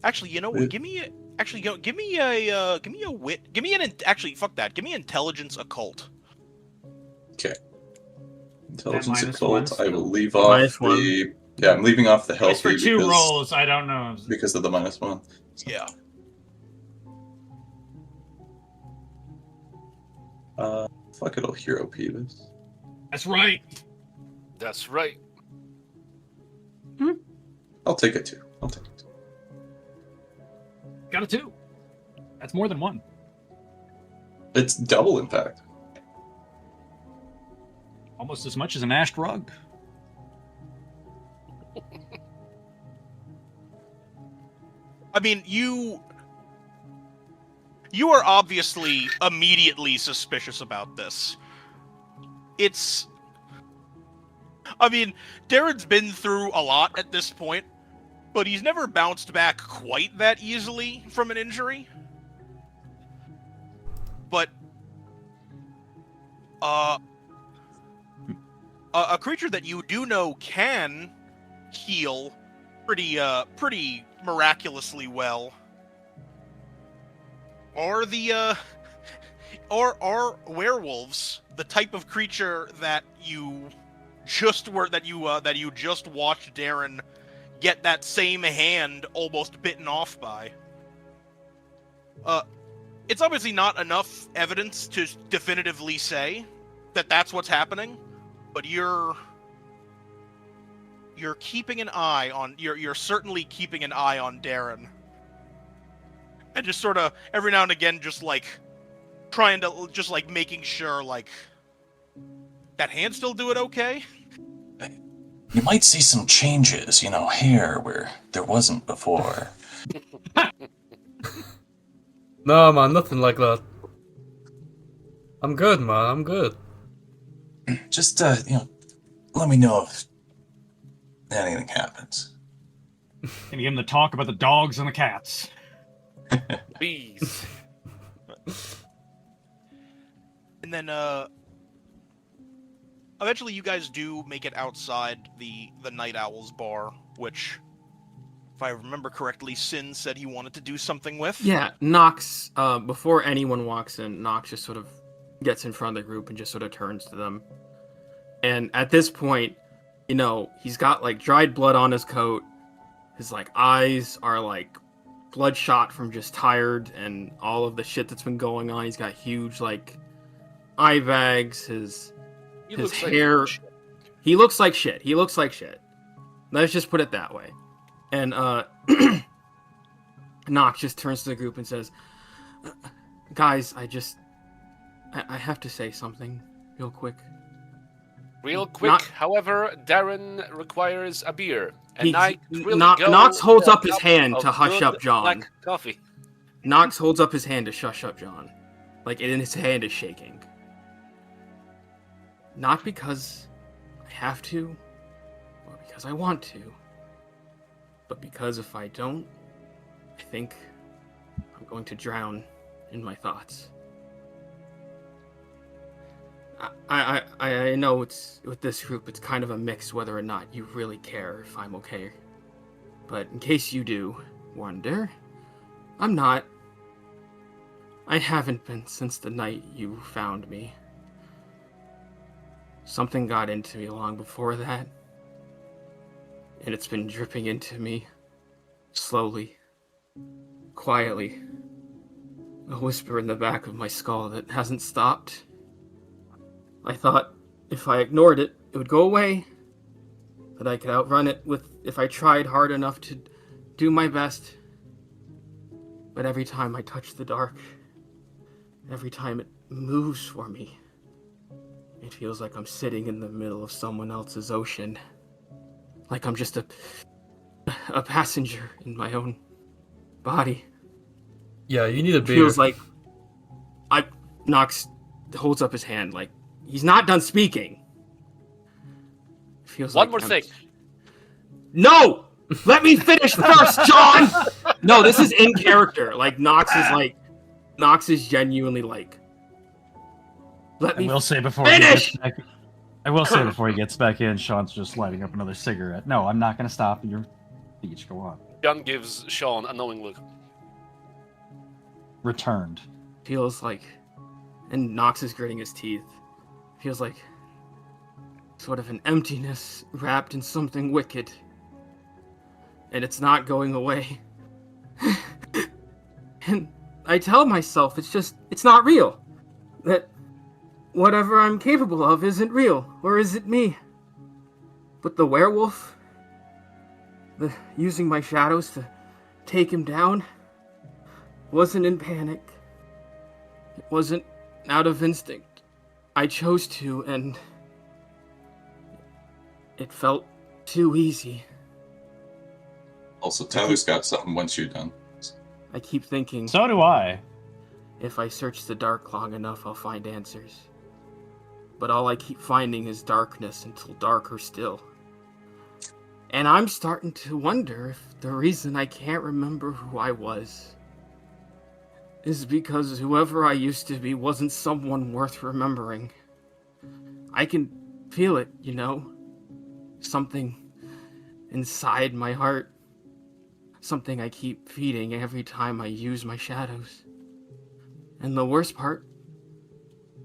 Actually, you know what? Wit. Give me a wit. Give me actually fuck that. Give me intelligence occult. okay. Intelligence minus occult. one I will still. leave off Minus one. the. Yeah, I'm leaving off the It's healthy for two because, rolls. I don't know. because of the -1. Yeah. Fuck it, I'll hero P this. That's right. That's right. I'll take it too. I'll take it. Got a 2. That's more than 1. It's double impact. Almost as much as an ashed rug. I mean, you are obviously immediately suspicious about this. I mean, Darren's been through a lot at this point, but he's never bounced back quite that easily from an injury. But a creature that you do know can heal pretty miraculously well are werewolves, the type of creature that you just watched Darren get that same hand almost bitten off by. It's obviously not enough evidence to definitively say that that's what's happening, but you're keeping an eye on you're certainly keeping an eye on Darren, and just sort of every now and again just like trying to just like making sure like that hand still do it okay. You might see some changes, hair where there wasn't before. No, man, nothing like that. I'm good, man. I'm good. Just, let me know if anything happens. Gonna get him to talk about the dogs and the cats. Please. And then eventually you guys do make it outside the Night Owl's bar, which, if I remember correctly, Sin said he wanted to do something with. Yeah, Nox. Before anyone walks in, Nox just sort of gets in front of the group and just sort of turns to them. And at this point, he's got like dried blood on his coat. His like eyes are like bloodshot from just tired and all of the shit that's been going on. He's got huge like eye bags. His hair. He looks like shit. He looks like shit. Let's just put it that way. And Nox just turns to the group and says, "Guys, I have to say something real quick." Real quick, Not- however, Darren requires a beer. And He- I really Knox holds for a up his cup hand of to hush good up John. black coffee. Knox holds up his hand to shush up John. Like, and his hand is shaking. Not because I have to, or because I want to, but because if I don't, I think I'm going to drown in my thoughts. I know it's with this group, it's kind of a mix whether or not you really care if I'm okay. But in case you do wonder, I'm not. I haven't been since the night you found me. Something got into me long before that, and it's been dripping into me, slowly, quietly. A whisper in the back of my skull that hasn't stopped. I thought if I ignored it, it would go away, that I could outrun it if I tried hard enough to do my best. But every time I touch the dark, every time it moves for me, it feels like I'm sitting in the middle of someone else's ocean. Like I'm just a passenger in my own body. Yeah, you need a beer. Feels like Knox holds up his hand like he's not done speaking. Feels One like more thing. No! Let me finish first, John! No, this is in character. Like Knox is genuinely like, let I me will say before finish! he gets back, I will say before he gets back in, Sean's just lighting up another cigarette. No, I'm not going to stop your speech. Go on. John gives Sean a knowing look. Returned. Feels like, and Knox is gritting his teeth. Feels like sort of an emptiness wrapped in something wicked. And it's not going away. And I tell myself it's not real. That whatever I'm capable of isn't real, or is it me? But the werewolf, using my shadows to take him down, wasn't in panic. It wasn't out of instinct. I chose to, and it felt too easy. Also, Tyler's got something once you're done. I keep thinking, So do I. if I search the dark long enough, I'll find answers. But all I keep finding is darkness until darker still. And I'm starting to wonder if the reason I can't remember who I was is because whoever I used to be wasn't someone worth remembering. I can feel it, you know? Something inside my heart. Something I keep feeding every time I use my shadows. And the worst part,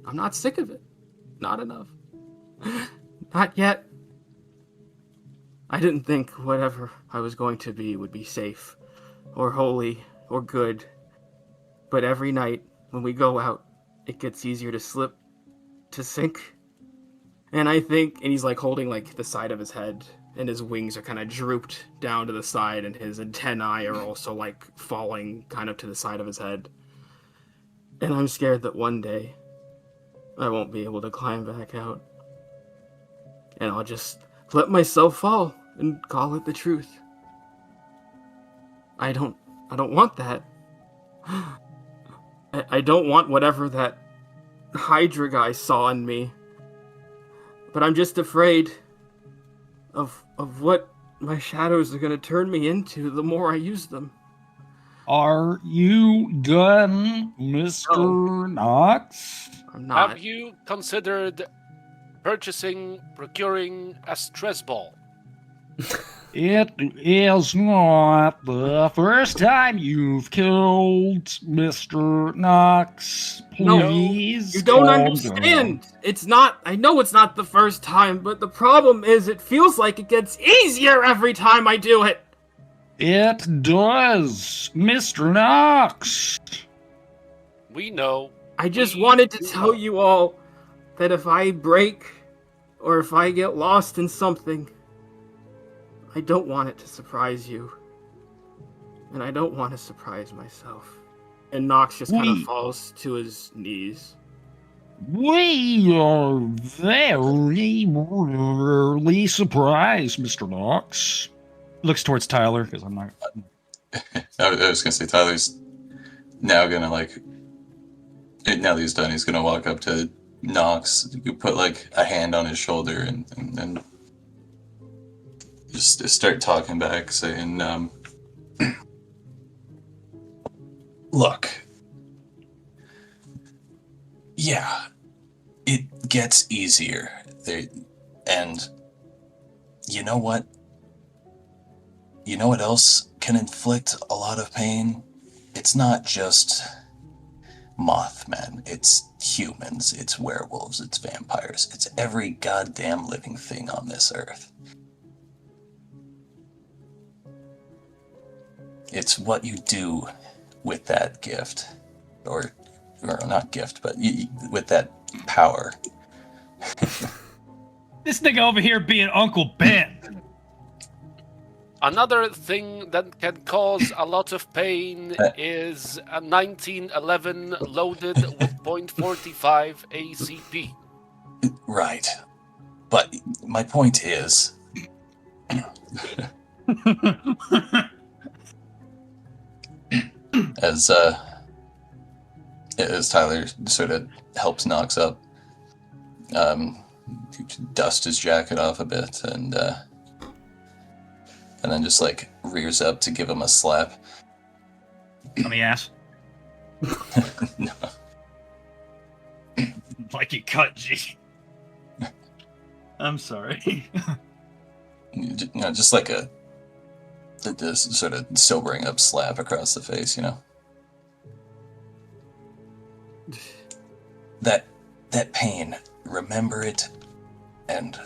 I'm not sick of it. Not enough. Not yet. I didn't think whatever I was going to be would be safe, or holy, or good. But every night, when we go out, it gets easier to slip, to sink. And I think, and he's like holding like the side of his head, and his wings are kind of drooped down to the side, and his antennae are also like falling kind of to the side of his head. And I'm scared that one day I won't be able to climb back out. And I'll just let myself fall and call it the truth. I don't want that. I don't want whatever that Hydra guy saw in me. But I'm just afraid of what my shadows are going to turn me into the more I use them. Are you done, Mr. Knox? I'm not. Have you considered procuring a stress ball? It is not the first time you've killed Mr. Knox. No, Please. You don't calm understand. down. It's not. I know it's not the first time, but the problem is it feels like it gets easier every time I do it. It does, Mr. Knox. We know. I just We wanted to do tell know. you all that if I break or if I get lost in something, I don't want it to surprise you. And I don't want to surprise myself. And Knox just kind of We- falls to his knees. We are very surprised, Mr. Knox. Looks towards Tyler, because I'm not... I was gonna say Tyler's now gonna like. Now that he's done, he's gonna walk up to Knox, you put like a hand on his shoulder, and just start talking back, saying, "Look, yeah, it gets easier there, and you know what? You know what else can inflict a lot of pain? It's not just Mothman. It's humans. It's werewolves. It's vampires. It's every goddamn living thing on this earth. It's what you do with that gift, or not gift, but with that power." This nigga over here being Uncle Ben. Another thing that can cause a lot of pain is a 1911 loaded with .45 ACP. Right. But my point is, as Tyler sort of helps Knox up, dust his jacket off a bit, and then just like rears up to give him a slap. On the ass. No. Like you cut G. I'm sorry. Just like this sort of sobering up slap across the face, you know. That pain, remember it, and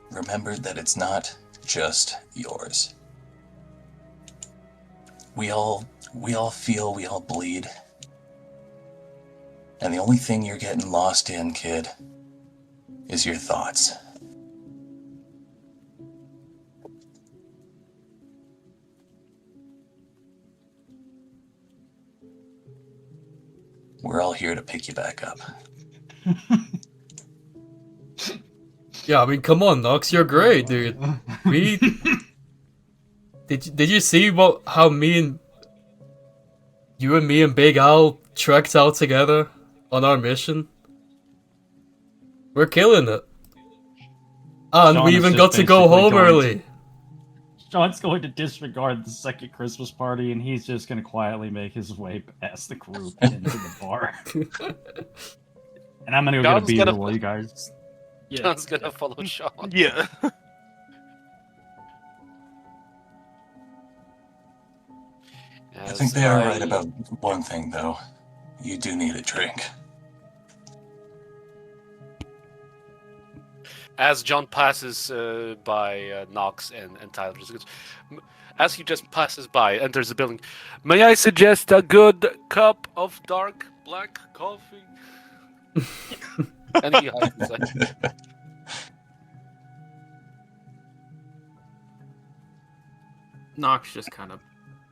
remember that it's not just yours. We all feel, we all bleed. And the only thing you're getting lost in, kid, is your thoughts. We're all here to pick you back up. Yeah, I mean, come on, Nox, you're great, dude. We did you see how you and me and Big Al trekked out together on our mission? We're killing it. And Sean we is even just got to go basically home going early. Sean's going to disregard the second Christmas party, and he's just going to quietly make his way past the group into the bar. And I'm going to go get a John's beer gonna- while you guys... Yeah. John's gonna follow Sean. Yeah. I think they are right about one thing, though. You do need a drink. As John passes by Knox and Tyler, just goes, as he just passes by, enters the building. May I suggest a good cup of dark black coffee? And he hides inside. Knox just kind of,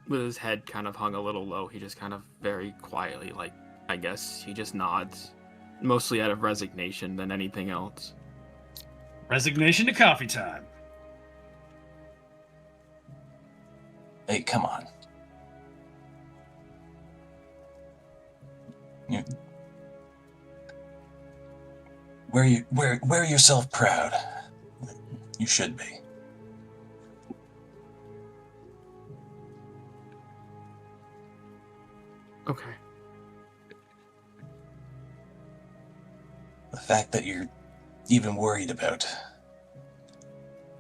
with his head kind of hung a little low, he just kind of very quietly, like, I guess, he just nods. Mostly out of resignation than anything else. Resignation to coffee time. Hey, come on. Wear yourself proud. You should be. Okay. The fact that you're even worried about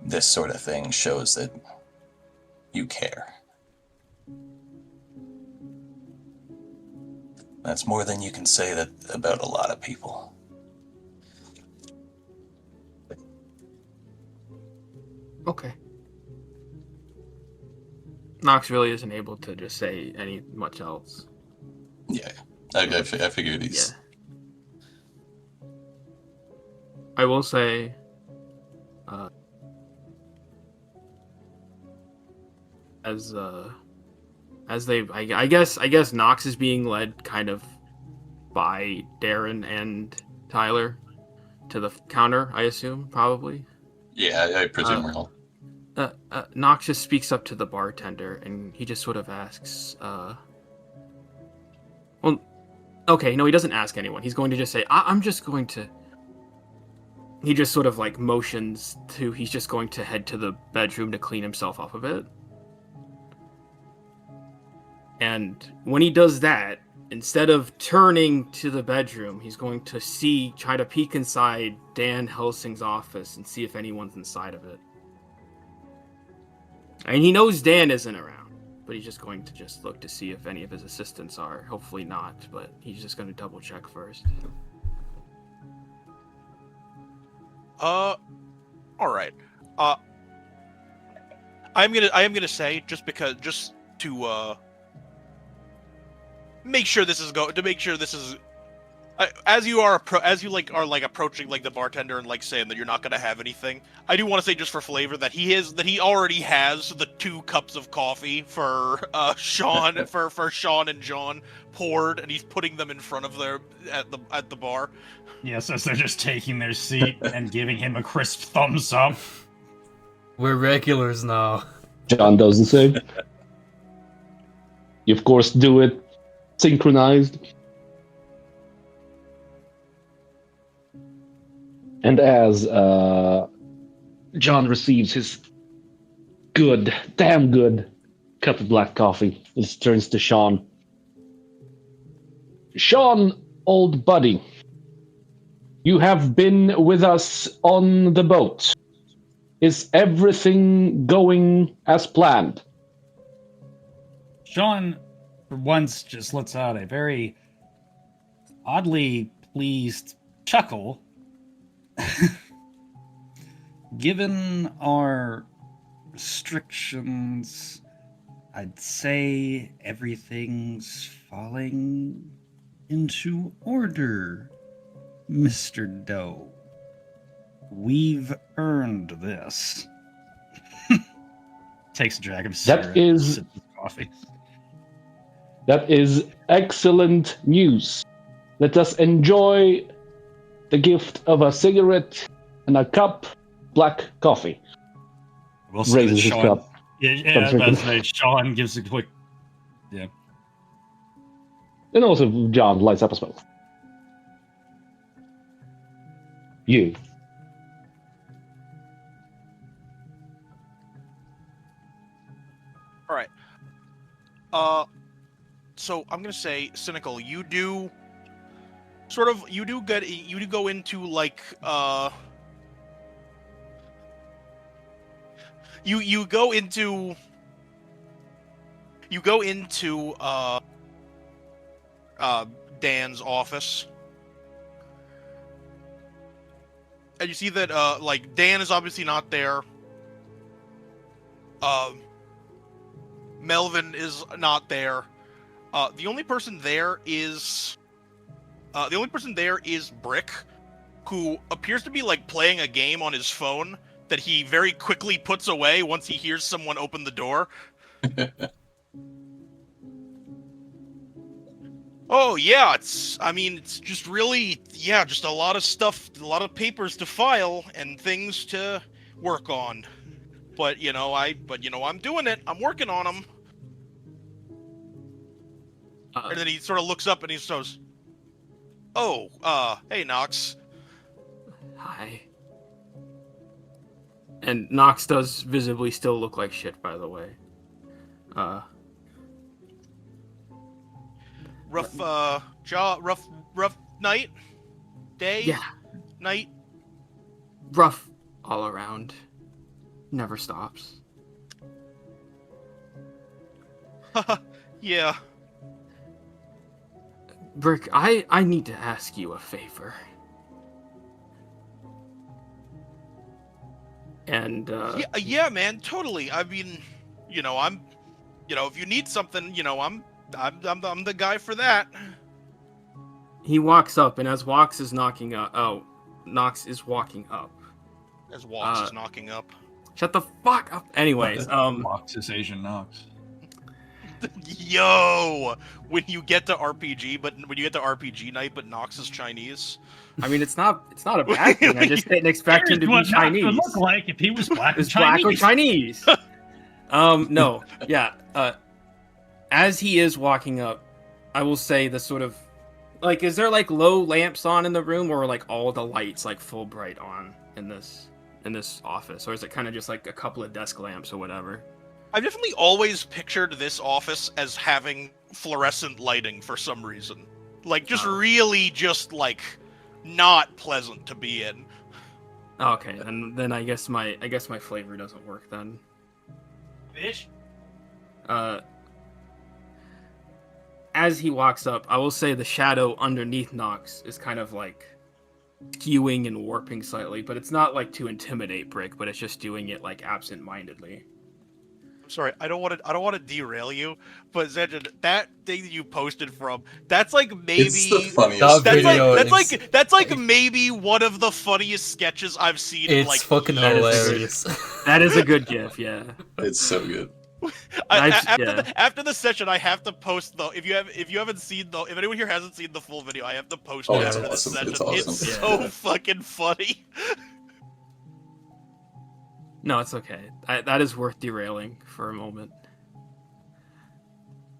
this sort of thing shows that you care. That's more than you can say that about a lot of people. Okay. Knox really isn't able to just say any much else. Yeah, I figured he's... Yeah. I will say, as they, I guess Knox is being led kind of by Darren and Tyler to the counter, I assume, probably. Yeah, I presume we're all. Nox just speaks up to the bartender, and he just sort of asks, well, okay, no, he doesn't ask anyone. He's going to just say, I'm just going to... He just sort of, like, motions to... He's just going to head to the bedroom to clean himself up a bit. And when he does that, instead of turning to the bedroom, he's going to try to peek inside Dan Helsing's office and see if anyone's inside of it. And he knows Dan isn't around, but he's just going to look to see if any of his assistants are. Hopefully not, but he's just going to double check first. All right. I am gonna say just to make sure this is as you are approaching like the bartender and like saying that you're not gonna have anything. I do want to say just for flavor that he already has the 2 cups of coffee for Sean for Sean and John poured, and he's putting them in front of at the bar. Yes, as they're just taking their seat and giving him a crisp thumbs up. We're regulars now. John does the same. You, of course, do it synchronized. And as John receives his damn good cup of black coffee, he turns to Sean. Sean, old buddy, you have been with us on the boat. Is everything going as planned? Sean, for once, just lets out a very oddly pleased chuckle. Given our restrictions, I'd say everything's falling into order, Mr. Doe. We've earned this. Takes a drag of cigarette. Sips of coffee. That is excellent news. Let us enjoy the gift of a cigarette and a cup black coffee. We'll say Raises his Sean, cup. Yeah, I was about to say, Sean gives a quick... Yeah. And also John lights up as well. You. All right. So I'm gonna say, Cynical, you do go into like you go into Dan's office, and you see that like Dan is obviously not there. Melvin is not there. The only person there is Brick, who appears to be like playing a game on his phone that he very quickly puts away once he hears someone open the door. Oh yeah, it's just really, just a lot of stuff, a lot of papers to file and things to work on. But I'm doing it. I'm working on them. And then he sort of looks up and he goes, "Oh, hey Nox." Hi. And Nox does visibly still look like shit, by the way. Rough night? Day? Yeah. Night? Rough all around. Never stops. Yeah. Brick, I need to ask you a favor. And yeah, man, totally. I mean, if you need something, I'm the guy for that. He walks up, and as Nox is walking up. As Walks is knocking up. Shut the fuck up. Anyways, Nox is Asian Nox. Yo, when you get to RPG night, but Nox is Chinese. I mean, it's not a bad thing. I just didn't expect him to be Here's what Knox Chinese. would look like if he was black or Is black or Chinese. Chinese? No, yeah. As he is walking up, I will say the sort of like, is there like low lamps on in the room, or like all the lights like full bright on in this office, or is it kind of just like a couple of desk lamps or whatever? I've definitely always pictured this office as having fluorescent lighting for some reason, like just really just like not pleasant to be in. Okay, then I guess my flavor doesn't work then. Fish? As he walks up, I will say the shadow underneath Nox is kind of like skewing and warping slightly, but it's not like to intimidate Brick, but it's just doing it like absent-mindedly. Sorry, I don't want to derail you, but Zenjin, that thing that you posted from, that's like maybe It's the funniest That video that's like maybe one of the funniest sketches I've seen in It's like fucking years. hilarious. That is a good gif, yeah. It's so good. After the session, I have to post though. If anyone here hasn't seen the full video, I have to post Oh, it it's after the awesome. session. It's awesome. It's Yeah. so fucking funny. No, it's okay. That is worth derailing for a moment.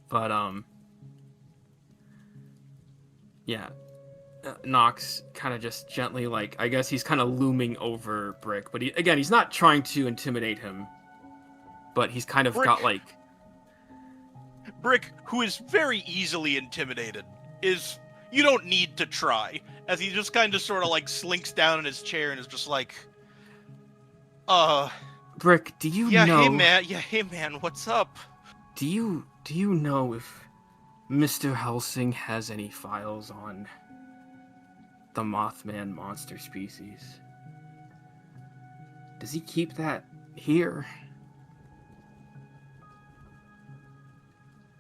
But yeah, Nox kind of just gently, like, I guess he's kind of looming over Brick, but he's not trying to intimidate him, but he's kind of Brick. got like Brick, who is very easily intimidated, you don't need to try, as he just kind of sort of like slinks down in his chair and is just like, Brick, do you yeah, know? hey man, what's up? Do you know if Mr. Helsing has any files on the Mothman monster species? Does he keep that here?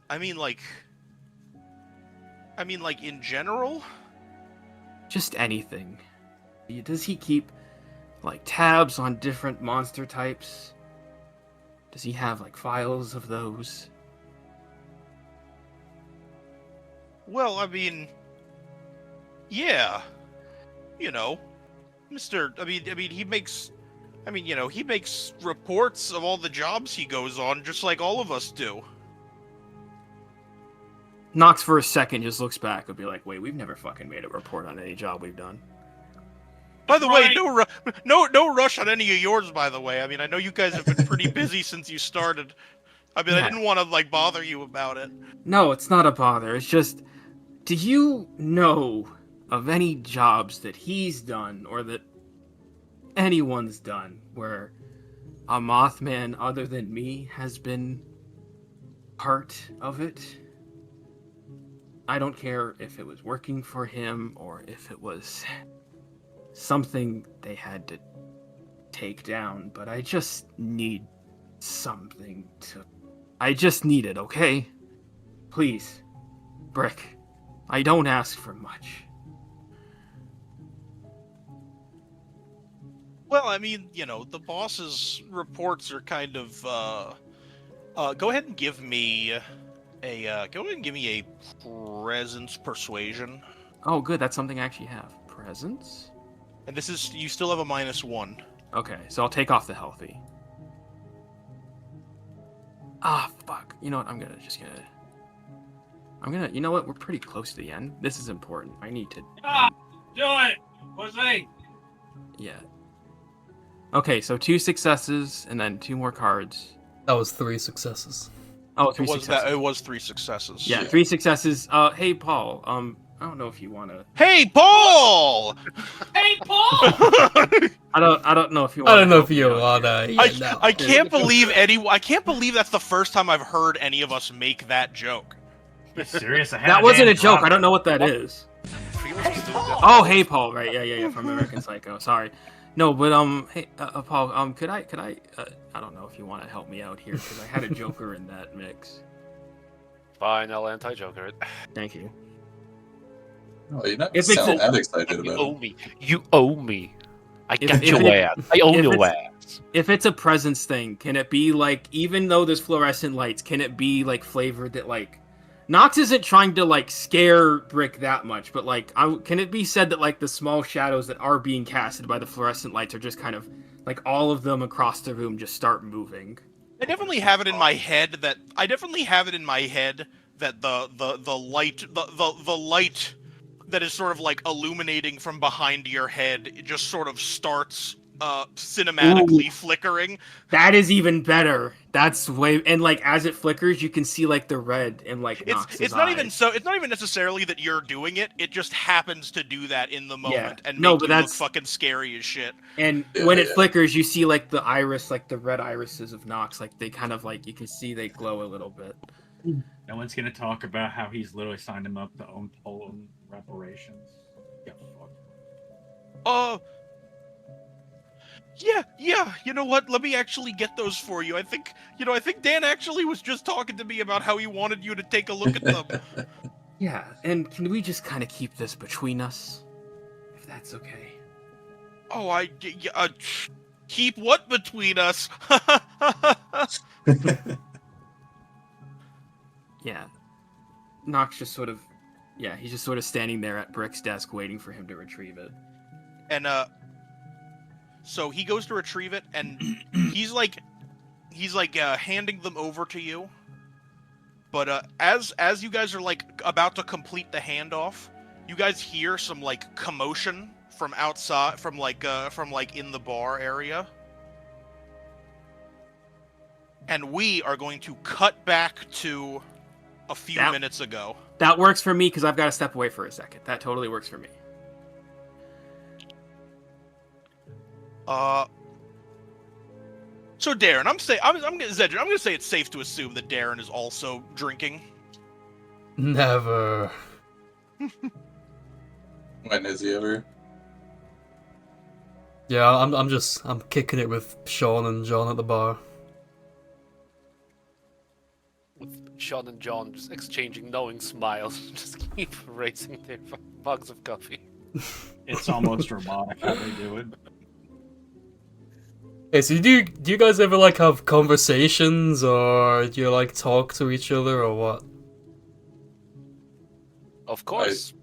I mean, like in general? Just anything. Does he keep like tabs on different monster types? Does he have like files of those? Well, I mean, yeah, you know, he makes reports of all the jobs he goes on, just like all of us do. Nox for a second just looks back and be like, wait, we've never fucking made a report on any job we've done. By the way, no rush on any of yours, by the way. I mean, I know you guys have been pretty busy since you started. I mean, Yeah. I didn't want to, like, bother you about it. No, it's not a bother. It's just, do you know of any jobs that he's done or that anyone's done where a Mothman other than me has been part of it? I don't care if it was working for him or if it was something they had to take down, but I just need something to... I just need it, okay? Please, Brick. I don't ask for much. Well, I mean, you know, the boss's reports are kind of, go ahead and give me a presence persuasion. Oh, good. That's something I actually have. Presence? And this is, you still have a -1. Okay, so I'll take off the healthy. Ah, fuck. You know what? You know what? We're pretty close to the end. This is important. I need to... Do it! Pussy! Yeah. Okay, so 2 successes and then 2 more cards. That was 3 successes. Oh, 3 successes. It was 3 successes. Yeah, 3 successes. Hey, Paul. I don't know if you want to... Hey, Paul! Hey, Paul! I don't know if you want I don't know if you wanna. I can't believe that's the first time I've heard any of us make that joke. Serious? That wasn't a joke. I don't know what that is. Oh, hey, Paul. Right? Yeah. From American Psycho. Sorry. No, but hey, Paul. Could I? I don't know if you want to help me out here because I had a Joker in that mix. Fine, I'll anti-Joker it. Thank you. Oh, you're not If it's sound a- that excited You about owe it. me. You owe me. I If- got if your it- ass. I own if your it's- ass. If it's a presence thing, can it be like, even though there's fluorescent lights, can it be like flavored that like Nox isn't trying to like scare Brick that much, but like can it be said that like the small shadows that are being casted by the fluorescent lights are just kind of like all of them across the room just start moving? I definitely have it in my head that the light that is sort of like illuminating from behind your head, it just sort of starts cinematically flickering. That is even better. That's way, and like as it flickers, you can see like the red in like Nox's It's not eyes. it's not even necessarily that you're doing it. It just happens to do that in the moment and No, make but you look that's- fucking scary as shit. And when it flickers, you see like the iris, like the red irises of Nox, like they kind of like you can see they glow a little bit. No one's gonna talk about how he's literally signed him up to own Poland reparations. Yeah, fuck. Yeah, you know what? Let me actually get those for you. I think Dan actually was just talking to me about how he wanted you to take a look at them. Yeah, and can we just kind of keep this between us, if that's okay? Oh, keep what between us? Yeah, Nox just sort of, he's just sort of standing there at Brick's desk waiting for him to retrieve it. And so he goes to retrieve it, and he's like handing them over to you. But as you guys are like about to complete the handoff, you guys hear some like commotion from outside, from like in the bar area. And we are going to cut back to a few minutes ago. That works for me because I've got to step away for a second. That totally works for me. So Darren, I'm gonna say it's safe to assume that Darren is also drinking. Never. When has he ever? Yeah, I'm kicking it with Sean and John at the bar. With Sean and John just exchanging knowing smiles, just keep raising their mugs of coffee. It's almost robotic how they do it. Hey, so do you guys ever like have conversations, or do you like talk to each other, or what? Of course,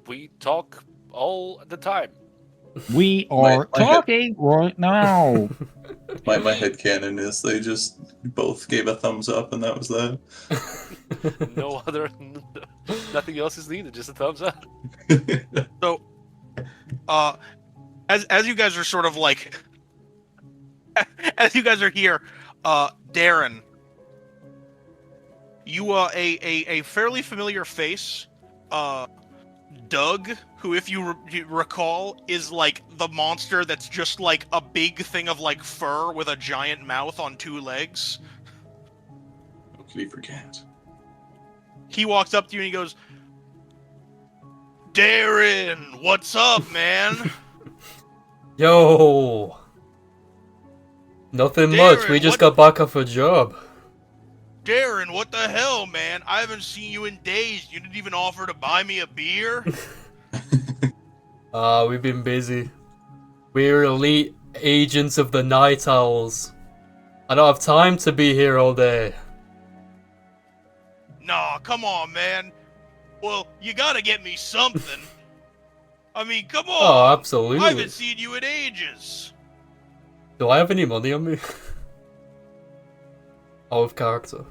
we talk all the time. We are My head- talking right now. My headcanon is they just both gave a thumbs up and that was that. No other, nothing else is needed. Just a thumbs up. So, as you guys are sort of like, as you guys are here, Darren, you a fairly familiar face, Doug, who, if you recall, is like the monster that's just like a big thing of like fur with a giant mouth on two legs. How could he forget? He walks up to you and he goes, Darren, what's up, man? Yo. Nothing much. We Darren, just what- got back off a job. Darren, what the hell, man? I haven't seen you in days. You didn't even offer to buy me a beer? We've been busy. We're elite agents of the Night Owls. I don't have time to be here all day. Nah, come on, man. Well, you gotta get me something. I mean, come on. Oh, I absolutely. haven't seen you in ages. Do I have any money on me? Out of character.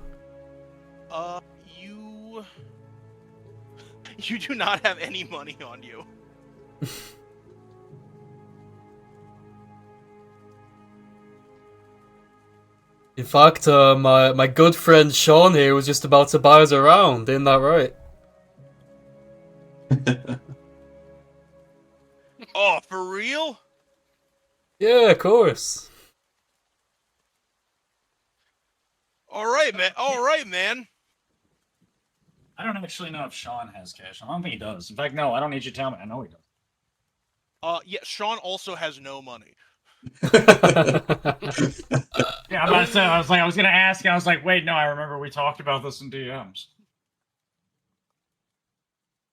You do not have any money on you. In fact, my good friend Sean here was just about to buy us around, isn't that right? Oh, for real? Yeah, of course. All right, man. I don't actually know if Sean has cash. I don't think he does. In fact, no, I don't need you to tell me. I know he does. Yeah, Sean also has no money. Yeah, I'm about to say, I was going to ask, and I was like, wait, no, I remember we talked about this in DMs.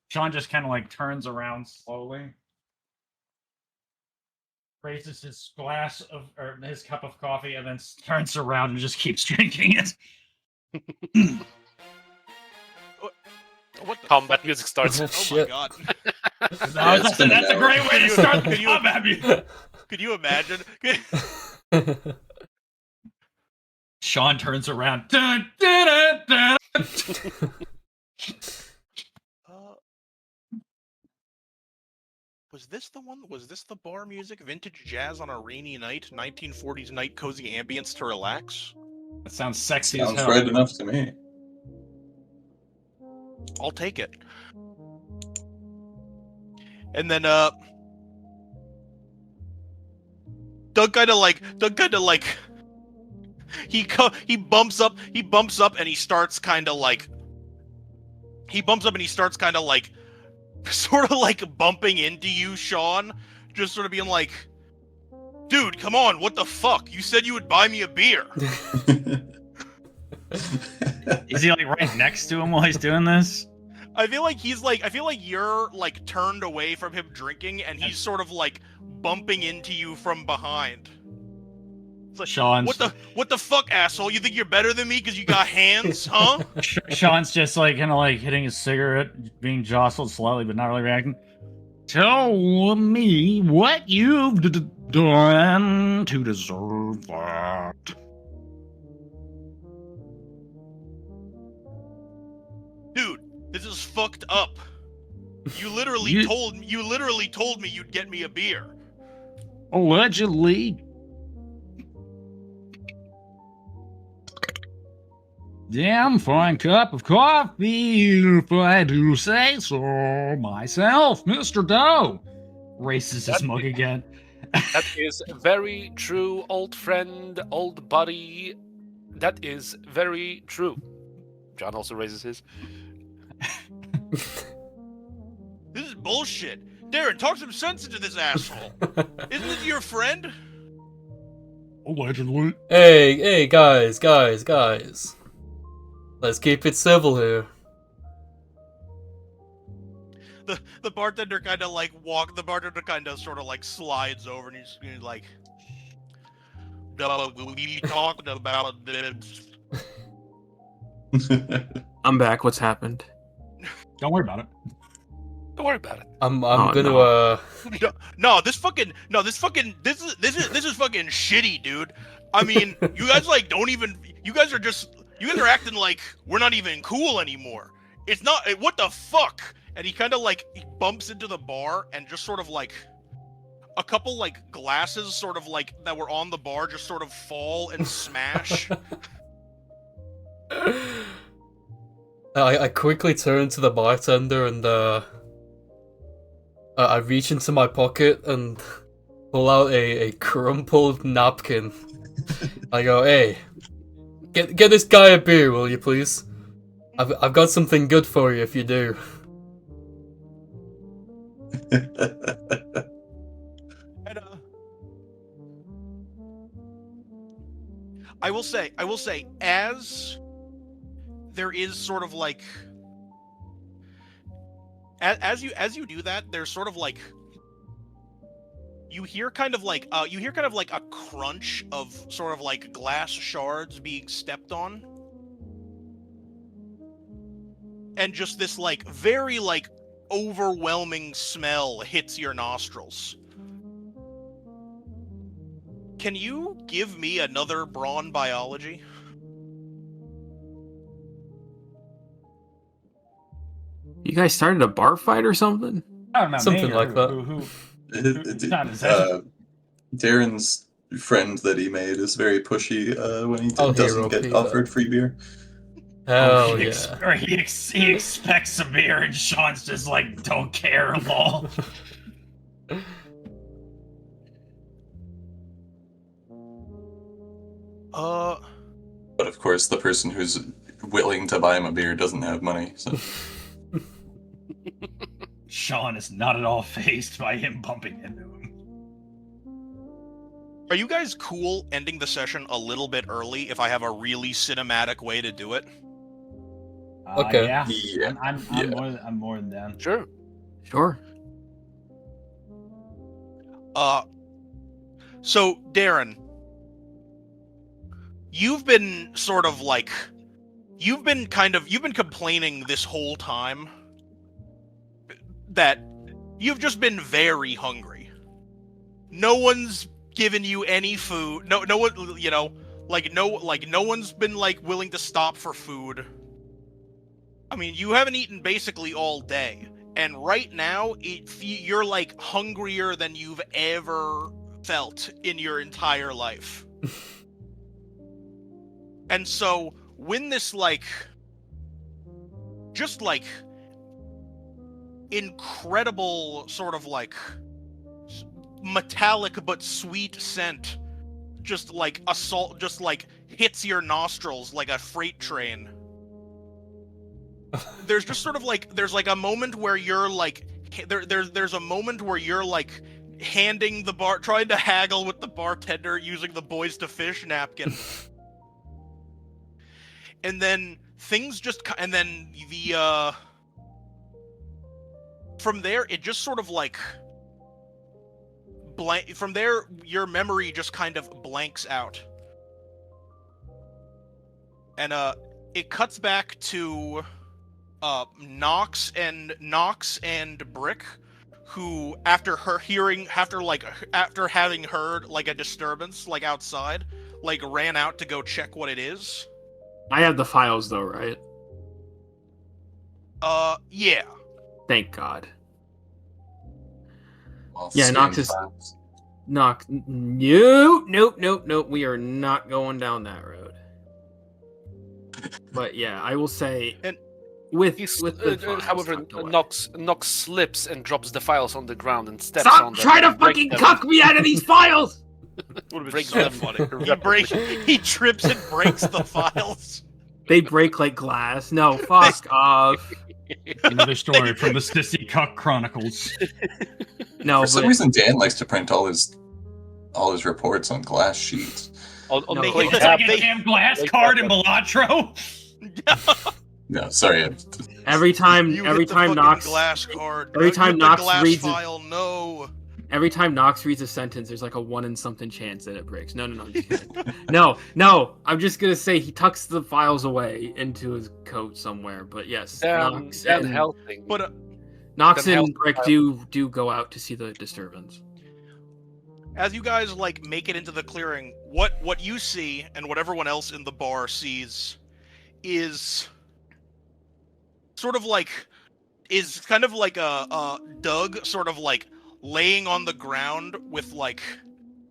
Sean just kind of like turns around slowly. raises his glass of or his cup of coffee and then turns around and just keeps drinking it. What the Combat fuck? music starts. Oh, Oh my shit. god. I was it's been also, an that's a hour. great way to start the Could you- combat music. Could you imagine? Sean turns around. Dun, dun, dun, dun. Uh, was this the one? Was this the bar music? Vintage jazz on a rainy night, 1940s night, cozy ambience to relax. That sounds sexy as Sounds hell. right enough to me. I'll take it. And then Doug kind of like he bumps up and he starts kind of like sort of like bumping into you, Sean, just sort of being like, dude, come on, what the fuck? You said you would buy me a beer. Is he like right next to him while he's doing this? I feel like you're like turned away from him drinking and he's sort of like bumping into you from behind. It's like, Sean's what the fuck, asshole? You think you're better than me because you got hands, huh? Sean's just like kind of like hitting his cigarette, being jostled slightly, but not really reacting. Tell me what you've done to deserve that. Dude, this is fucked up. You literally You- told me you'd get me a beer. Allegedly. Damn fine cup of coffee, if I do say so myself, Mr. Doe. Races his mug again. That is very true, old friend, old buddy. That is very true. John also raises his. This is bullshit. Darren, talk some sense into this asshole. Isn't it your friend? Allegedly. Hey, guys. Let's keep it civil here. The bartender kind of sort of like slides over and he's like, we talked about this. I'm back. What's happened? Don't worry about it. Don't worry about it. I'm Oh, gonna no. This is fucking shitty, dude. I mean, you guys are acting like we're not even cool anymore. It's not, what the fuck? And he kind of like he bumps into the bar and just sort of like a couple like glasses sort of like that were on the bar just sort of fall and smash. I quickly turn to the bartender and I reach into my pocket and pull out a crumpled napkin. I go, hey, get this guy a beer, will you please? I've got something good for you if you do. And, I will say, as there is sort of like, as you do that, there's sort of like, you hear kind of like a crunch of sort of like glass shards being stepped on, and just this like very like overwhelming smell hits your nostrils. Can you give me another brawn biology? You guys started a bar fight or something? I don't know. Something me or like that. Not exactly. Darren's friend that he made is very pushy when he Oh, doesn't hero get Peter. offered free beer. Hell he yeah. he expects a beer, and Sean's just like, don't care at all. But of course, the person who's willing to buy him a beer doesn't have money. So Sean is not at all fazed by him bumping into him. Are you guys cool ending the session a little bit early if I have a really cinematic way to do it? Okay. Yeah. Yeah. I'm more than down. Sure. Sure. So, Darren, you've been sort of like, you've been complaining this whole time that you've just been very hungry. No one's given you any food. No one, no one's been like willing to stop for food. I mean, you haven't eaten basically all day, and right now you're like hungrier than you've ever felt in your entire life. And so when this just incredible sort of metallic but sweet scent just hits your nostrils like a freight train, there's just sort of there's a moment where you're there's a moment where you're handing trying to haggle with the bartender using the boys to fish napkin. And then from there it just sort of from there your memory just kind of blanks out. And it cuts back to Nox and Brick, who after having heard a disturbance outside, ran out to go check what it is. I have the files though, right? Yeah. Thank God. Well, Yeah, Nox is... Nox... Nope. We are not going down that road. But yeah, I will say... And however, Nox slips and drops the files on the ground and steps Stop on them. trying to fucking cuck me out of these files! Would have been so funny. He trips and breaks the files. They break like glass. No, fuck off. Another story from the Sissy Cuck Chronicles. No, For some reason, Dan likes to print all his reports on glass sheets. On No, the It's like a damn glass card in Balatro. No, sorry. every time Nox glass card. every time Nox glass reads file, no. Every time Nox reads a sentence, there's like a 1 in something chance that it breaks. No, I'm just kidding. No. I'm just gonna say he tucks the files away into his coat somewhere. But yes, Nox and helping. But Nox Then and Brick do go out to see the disturbance. as you guys make it into the clearing, what you see and what everyone else in the bar sees is sort of kind of a Doug sort of laying on the ground with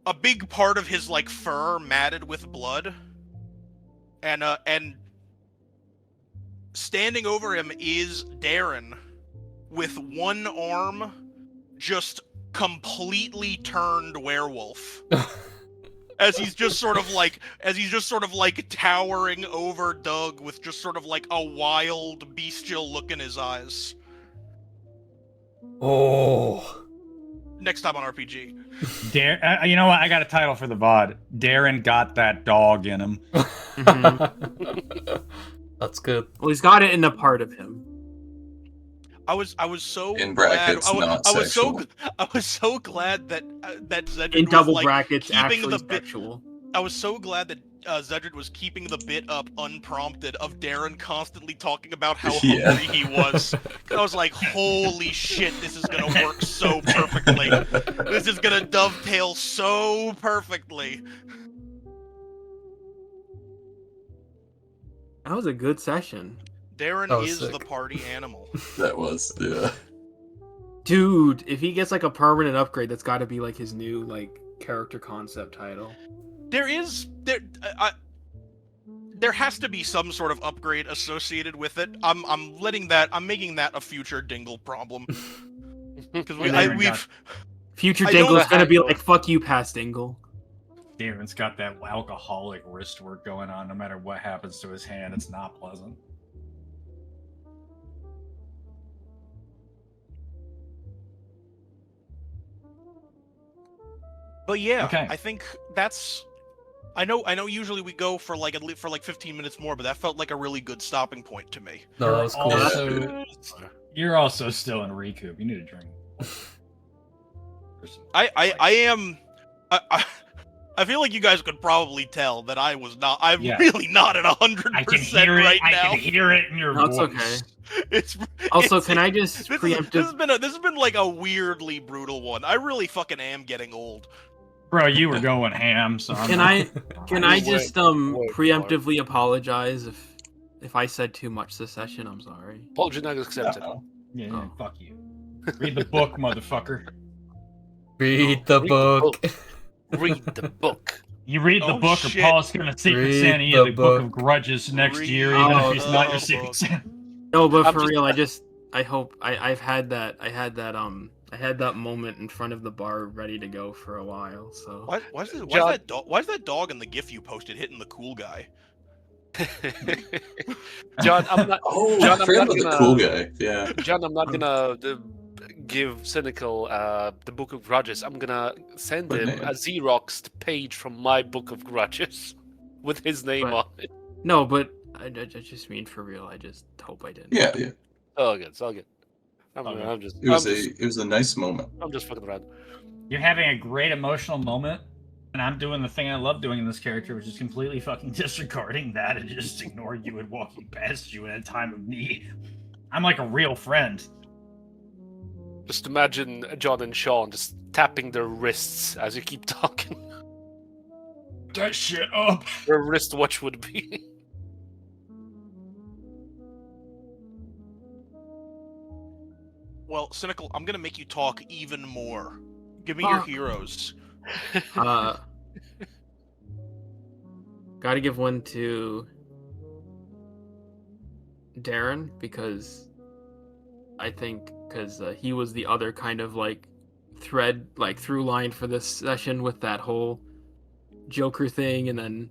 a big part of his fur matted with blood, and standing over him is Darren with one arm just completely turned werewolf. As he's just sort of towering over Doug with just sort of a wild bestial look in his eyes. Oh. Next time on RPG. You know what? I got a title for the VOD. Darren got that dog in him. That's good. Well, he's got it in a part of him. I was so In glad. brackets, not sexual. I was so glad that Zedrid In was, double brackets, keeping actually the bit. sexual. I was so glad that Zedrid was keeping the bit up unprompted of Darren constantly talking about how Yeah. hungry he was. I was like, holy shit, this is gonna work so perfectly. This is gonna dovetail so perfectly. That was a good session. Darren That was is sick. the party animal. That was, yeah. Dude, if he gets a permanent upgrade, that's got to be his new character concept title. There has to be some sort of upgrade associated with it. I'm making that a future Dingle problem. Because we've Future I don't Dingle's gonna be have- fuck you, past Dingle. Darren's got that alcoholic wrist work going on. No matter what happens to his hand, it's not pleasant. But yeah, Okay. I think that's. I know. Usually we go for like 15 minutes more, but that felt like a really good stopping point to me. No, that was cool. Also, you're also still in recoup. You need a drink. I am. I feel like you guys could probably tell that I'm Yeah. really not at 100% I can hear it. right I now. can hear it in your No, it's voice. okay. It's Also, it's- can I just this preemptive? has been like a weirdly brutal one. I really fucking am getting old. Bro, you were going ham, so I'm Can not- I can I You went just way far. preemptively apologize if I said too much this session? I'm sorry. Apology not accepted. No. Yeah, Oh. fuck you. Read the book, motherfucker. Read the Read the book. Read the book. You read the Oh, book, shit. or Paul's gonna Secret Read Santa you the the book of book. grudges next Read year, even the if he's not your book. Secret Santa. No, but I'm for just- real, I hope I've had that I had that moment in front of the bar ready to go for a while. So Why's John- that dog in the GIF you posted hitting the cool guy? John, I'm not. Oh, John, I I'm forgot not about the gonna- cool guy. Yeah. John, I'm not gonna give Cynical the Book of Grudges. I'm gonna send What him name? a Xeroxed page from my Book of Grudges with his name But- on it. no, but I just mean for real. I just hope I didn't. Yeah, yeah. Oh, good. It's all good. Okay. I'm just. It was a nice moment. I'm just fucking around. You're having a great emotional moment, and I'm doing the thing I love doing in this character, which is completely fucking disregarding that and just ignoring you and walking past you in a time of need. I'm like a real friend. Just imagine John and Sean just tapping their wrists as you keep talking. That shit up. Their wristwatch would be. Well, Cynical, I'm gonna make you talk even more. Give me your Fuck. heroes. Gotta give one to Darren because I think he was the other kind of like thread, like through line for this session with that whole Joker thing, and then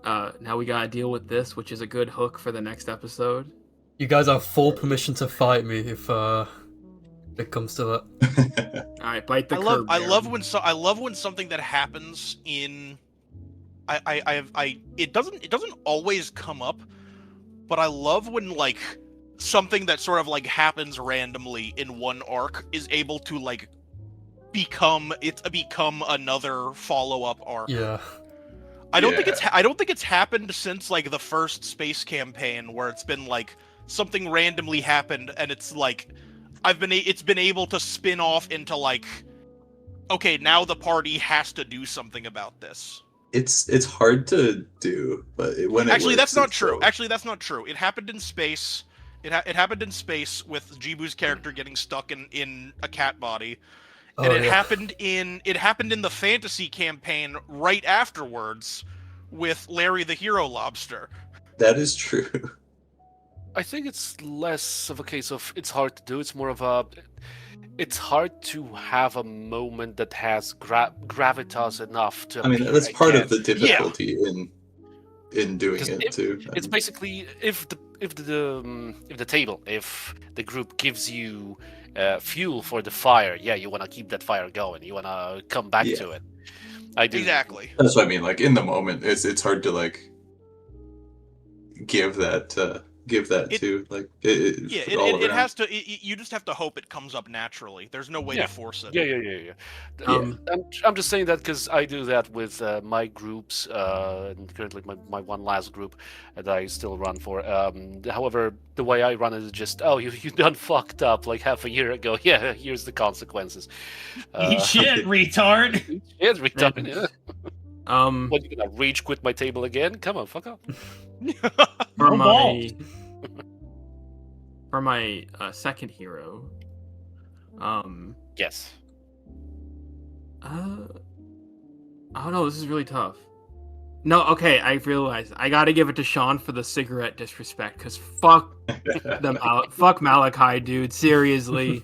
now we gotta deal with this, which is a good hook for the next episode. You guys have full permission to fight me if it comes to that. All right, bite the I curb. love Darren. I love when something that happens in it doesn't always come up, but I love when like something that sort of like happens randomly in one arc is able to like become another follow-up arc. Yeah. I don't think it's happened since like the first space campaign where it's been like something randomly happened and it's like it's been able to spin off into like, okay, now the party has to do something about this. It's hard to do, but when it Actually, works, that's not it's true. dope. Actually, that's not true. It happened in space. It happened in space with Jibu's character getting stuck in a cat body, and Oh, it yeah. happened in the fantasy campaign right afterwards with Larry the Hero Lobster. That is true. I think it's less of a case of it's hard to do. It's more of a. It's hard to have a moment that has gravitas enough to. I mean, appear that's part of again. the difficulty in doing Because it too. It's basically if the group gives you fuel for the fire, yeah, you want to keep that fire going. You want to come back Yeah. to it. I do. Exactly. That's what I mean. Like in the moment, it's hard to like give that to like It has to. You just have to hope it comes up naturally. There's no way Yeah. to force it. Yeah. Um, I'm just saying that because I do that with my groups, and currently my one last group that I still run for. However, the way I run it is just, oh, you done fucked up like half a year ago. Yeah, here's the consequences. Eat shit, retard. It's retarded. Yeah. um, What, you gonna rage quit my table again? Come on, fuck off. for No my balls. for my second hero, Yes. I don't know. This is really tough. No, okay, I realized I gotta give it to Sean for the cigarette disrespect, cause fuck fuck Malachi, dude. Seriously,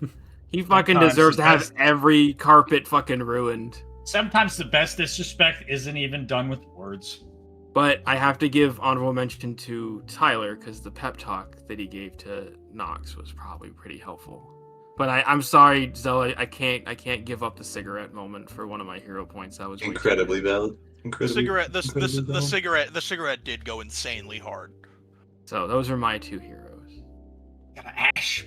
he fucking Sometimes deserves the to have best- every carpet fucking ruined. Sometimes the best disrespect isn't even done with words. But I have to give honorable mention to Tyler because the pep talk that he gave to Knox was probably pretty helpful. But I'm sorry, Zella, I can't give up the cigarette moment for one of my hero points. That was way too incredibly good. valid. The Incredibly. cigarette. incredibly valid. The cigarette did go insanely hard. So those are my two heroes. Gotta ash.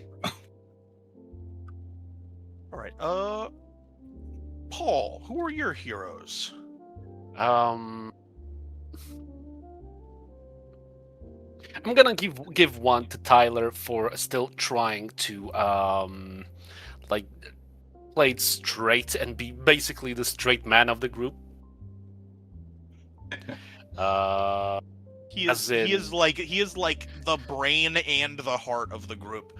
All right. Paul, who are your heroes? I'm gonna give one to Tyler for still trying to like play it straight and be basically the straight man of the group. He As is in- like the brain and the heart of the group.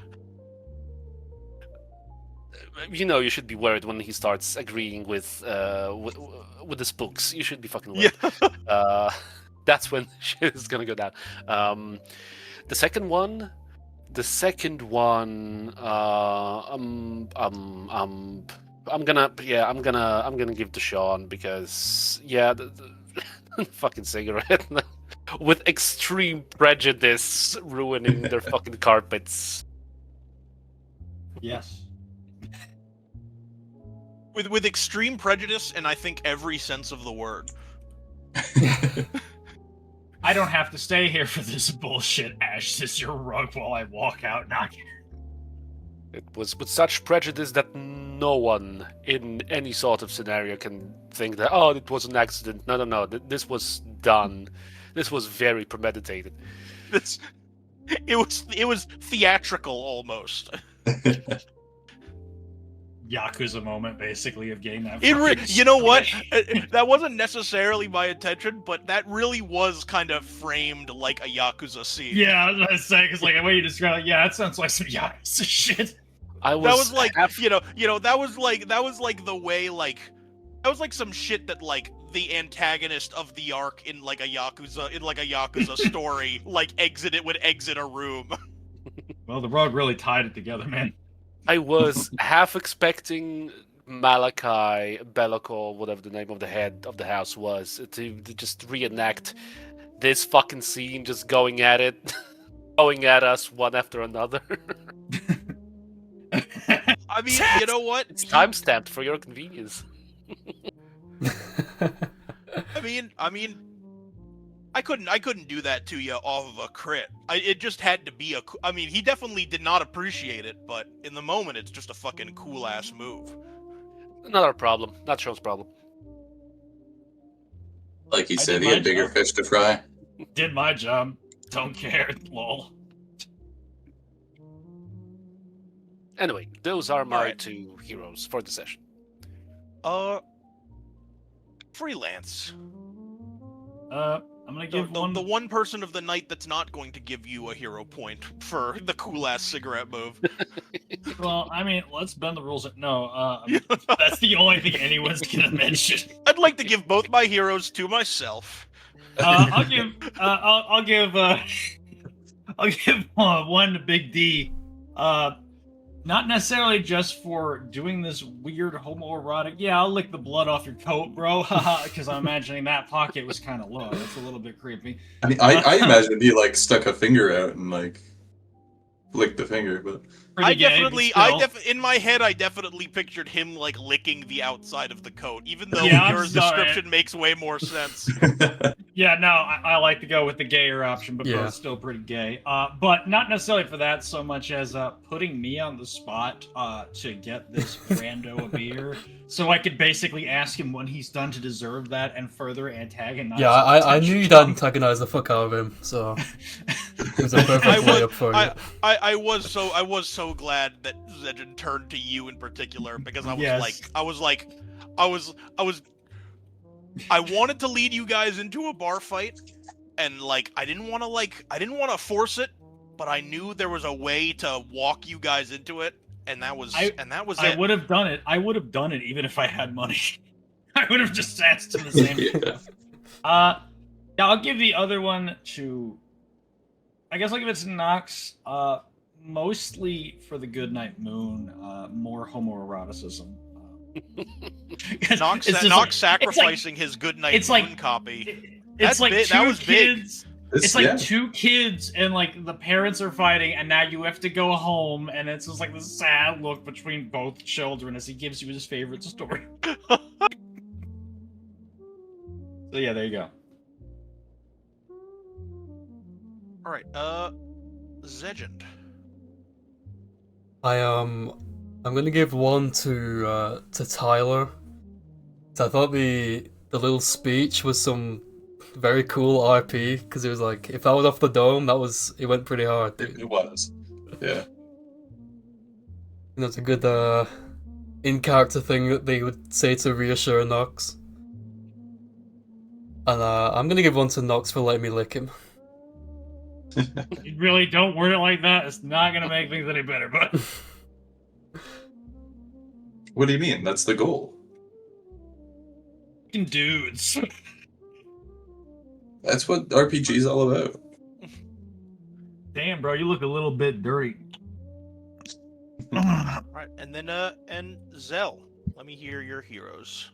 You know, you should be worried when he starts agreeing with the spooks. You should be fucking Yeah. worried. That's when shit is gonna go down. The second one, I'm gonna give to Sean because the fucking cigarette with extreme prejudice ruining their fucking carpets. Yes. With extreme prejudice, and I think every sense of the word. I don't have to stay here for this bullshit. Ash, this is your rug while I walk out. Knock. It was with such prejudice that no one in any sort of scenario can think that, oh, it was an accident. No. This was done. This was very premeditated. It was theatrical almost. Yakuza moment, basically, of getting that. You know what? That wasn't necessarily my intention, but that really was kind of framed like a Yakuza scene. Yeah, I was gonna say, because like the way you describe it, yeah, that sounds like some Yakuza shit. That was like that was like the way that was like some shit that like the antagonist of the arc in like a Yakuza story would exit a room. Well, the rug really tied it together, man. I was half expecting Malachi, Bellico, whatever the name of the head of the house was, to just reenact this fucking scene, just going at it, going at us one after another. I mean, you know what? It's timestamped for your convenience. I mean, I couldn't do that to you off of a crit. It just had to be I mean, he definitely did not appreciate it, but in the moment, it's just a fucking cool ass move. Not our problem. Not Sean's problem. Like he I said, did he my had bigger job. fish to fry. Did my job. Don't care. Lol. Anyway, those are my Alright. two heroes for the session. Freelance. I'm gonna give one. The one person of the night that's not going to give you a hero point for the cool ass cigarette move. Well, I mean, let's bend the rules. No, that's the only thing anyone's gonna mention. I'd like to give both my heroes to myself. I'll give one to Big D. Not necessarily just for doing this weird homoerotic. Yeah, I'll lick the blood off your coat, bro. Haha, because I'm imagining that pocket was kind of low. That's a little bit creepy. I mean, I imagined he like stuck a finger out and like licked the finger, but Pretty gay, but still. in my head, I definitely pictured him like licking the outside of the coat, even though Yeah, I'm your sorry. description makes way more sense. Yeah, no, I like to go with the gayer option, but Yeah. both still pretty gay. But not necessarily for that so much as putting me on the spot to get this rando a beer, so I could basically ask him when he's done to deserve that and further antagonize. Yeah, I knew you'd antagonize the fuck out of him, so it was a perfect layup for you. I was so glad that Zedgen turned to you in particular because I wanted to lead you guys into a bar fight, and like I didn't want to force it, but I knew there was a way to walk you guys into it, and that was it. I would have done it. I would have done it even if I had money. I would have just asked him the same thing. yeah. Yeah, I'll give the other one to. I guess I'll give it to Nox. Mostly for the Goodnight Moon. More homoeroticism. Nox It's just Nox like- sacrificing his Goodnight it's Moon like- copy. It's like That two was big. kids. This- It's like yeah. two kids, and like the parents are fighting, and now you have to go home, and it's just like this sad look between both children as he gives you his favorite story. So yeah, there you go. All right, Zedgen. I'm gonna give one to Tyler. So I thought the the little speech was some very cool RP because it was like if that was off the dome, it went pretty hard. It was. Yeah. It's a good in character thing that they would say to reassure Nox. And I'm gonna give one to Nox for letting me lick him. You really don't word it like that. It's not gonna make things any better, but What do you mean? That's the goal. fucking dudes. That's what RPG is all about. Damn, bro, you look a little bit dirty. Right, and then and Zell, let me hear your heroes.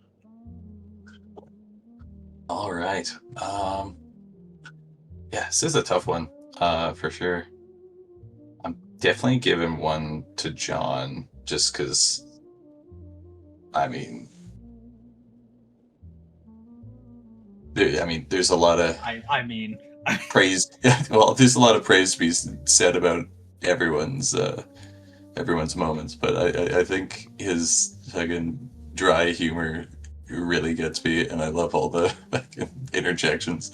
All right. Yeah, this is a tough one, for sure. I'm definitely giving one to John, just because. I mean, there's a lot of I mean, praise. Well, there's a lot of praise to be said about everyone's moments, but I think his fucking dry humor really gets me, and I love all the fucking interjections.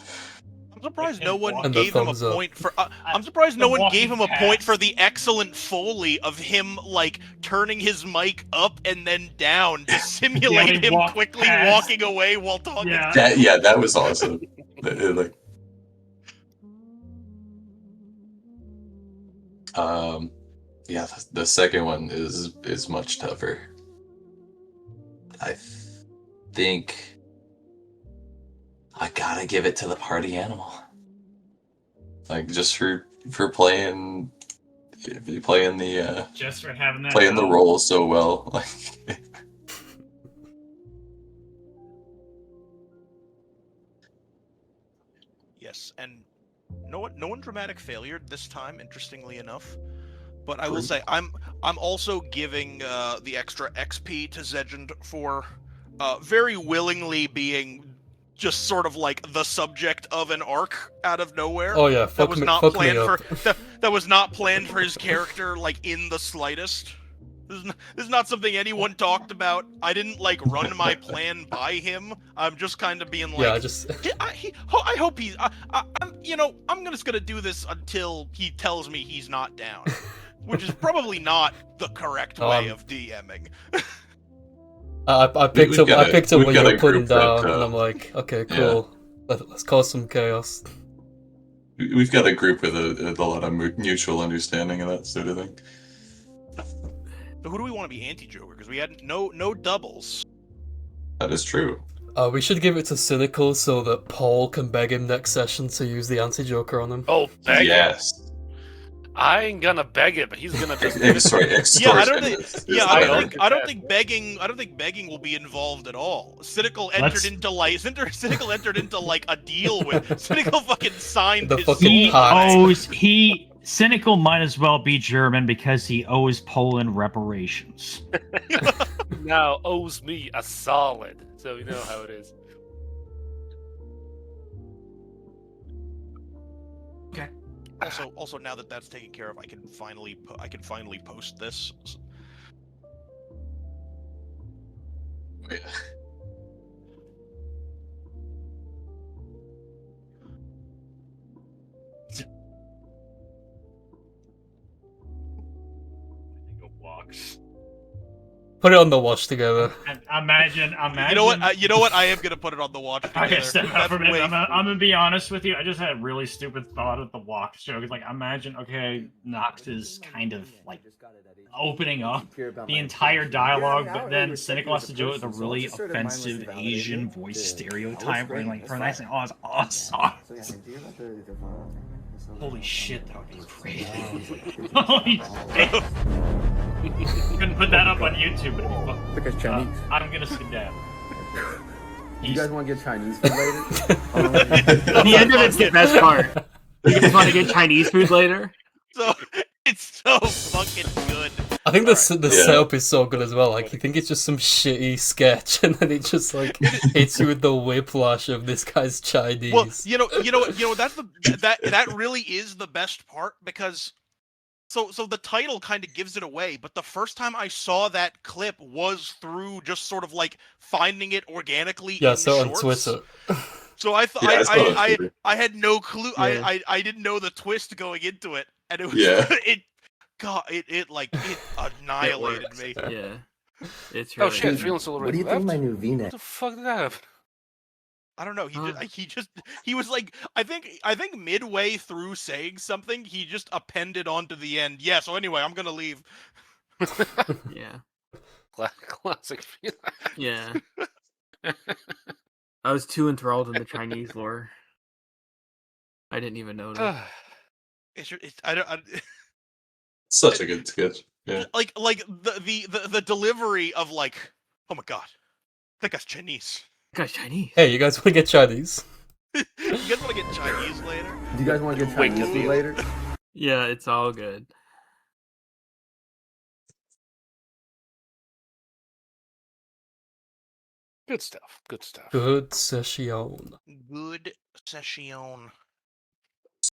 I'm surprised no one And the gave him a thumbs up. point for. I'm surprised no the one gave him a walking point past. for the excellent foley of him like turning his mic up and then down to simulate he him walked quickly past. walking away while talking. Yeah. That was awesome. Like, yeah, the second one is much tougher. I think I gotta give it to the party animal. Like just for playing the Just for having that. playing the role so well. Like Yes, and no one dramatic failure this time, interestingly enough. But I will say I'm also giving the extra XP to Zegend for very willingly being just sort of like the subject of an arc out of nowhere. Oh yeah, that fuck was me, not fuck planned me up. for that was not planned for his character like in the slightest. This is not something anyone talked about. I didn't like run my plan by him. I'm just kind of being like, Yeah, I just I hope he's. I'm just gonna do this until he tells me he's not down, which is probably not the correct way of DMing. I picked up we've what got you a were putting group that, down, and I'm like, okay, cool. Let's cause some chaos. we've got a group with a lot of mutual understanding and that sort of thing. So who do we want to be anti-Joker? Because we had no doubles. That is true. We should give it to Cynical so that Paul can beg him next session to use the anti-Joker on him. Oh, beg him. Yes. I ain't gonna beg him. He's gonna just. Sorry, Yeah, I don't extortion think. is Yeah, the I word. don't think begging will be involved at all. Cynical entered into a deal with. Cynical fucking signed The his fucking soul pot. away. Cynical might as well be German because he owes Poland reparations. Now owes me a solid. So you know how it is. Also, now that that's taken care of, I can finally post this. Yeah. Put it on the watch together. Imagine. You know what? You know what? I am gonna put it on the watch together. Okay, step out That's for a minute. way- I'm gonna be honest with you. I just had a really stupid thought at the walk joke. It's like, imagine, okay, Nox is kind of like opening up the entire dialogue, but then Cynical has to do it with a really offensive Asian voice stereotype, where like for that, oh, it's awesome. Holy shit, that would be crazy. Holy shit. Couldn't put that up on YouTube, but it'd be fun. Because Chinese. I'm gonna sit down. You guys want to get Chinese food later? The end of it's the best part. You guys want to get Chinese food later? So it's so fucking good. I think the Yeah. setup is so good as well. Like you think it's just some shitty sketch, and then it just like hits you with the whiplash of this guy's Chinese. Well, you know what? That's that really is the best part because So the title kind of gives it away, but the first time I saw that clip was through just sort of like finding it organically Yeah, in so on shorts. Twitter. So I Yeah, I saw it I too. I had no clue. Yeah. I didn't know the twist going into it, and it was Yeah. it It annihilated works. me. Yeah. It's Oh really shit, good. Freeland's What already do you left? think my new What V-neck? the fuck did that happen? I don't know. Huh. He was like I think midway through saying something, he just appended onto the end. Yeah. So anyway, I'm gonna leave. Yeah. Classic Freeland. Yeah. I was too enthralled in the Chinese lore. I didn't even notice. It's I don't. Such a good sketch. Yeah. Like the delivery of like, oh my god, that guy's Chinese. That guy's Chinese. Hey, you guys want to get Chinese? You guys want to get Chinese later? Do you guys want to get Wink Chinese deal. later? Yeah, it's all good. Good stuff. Good stuff. Good session. Good session.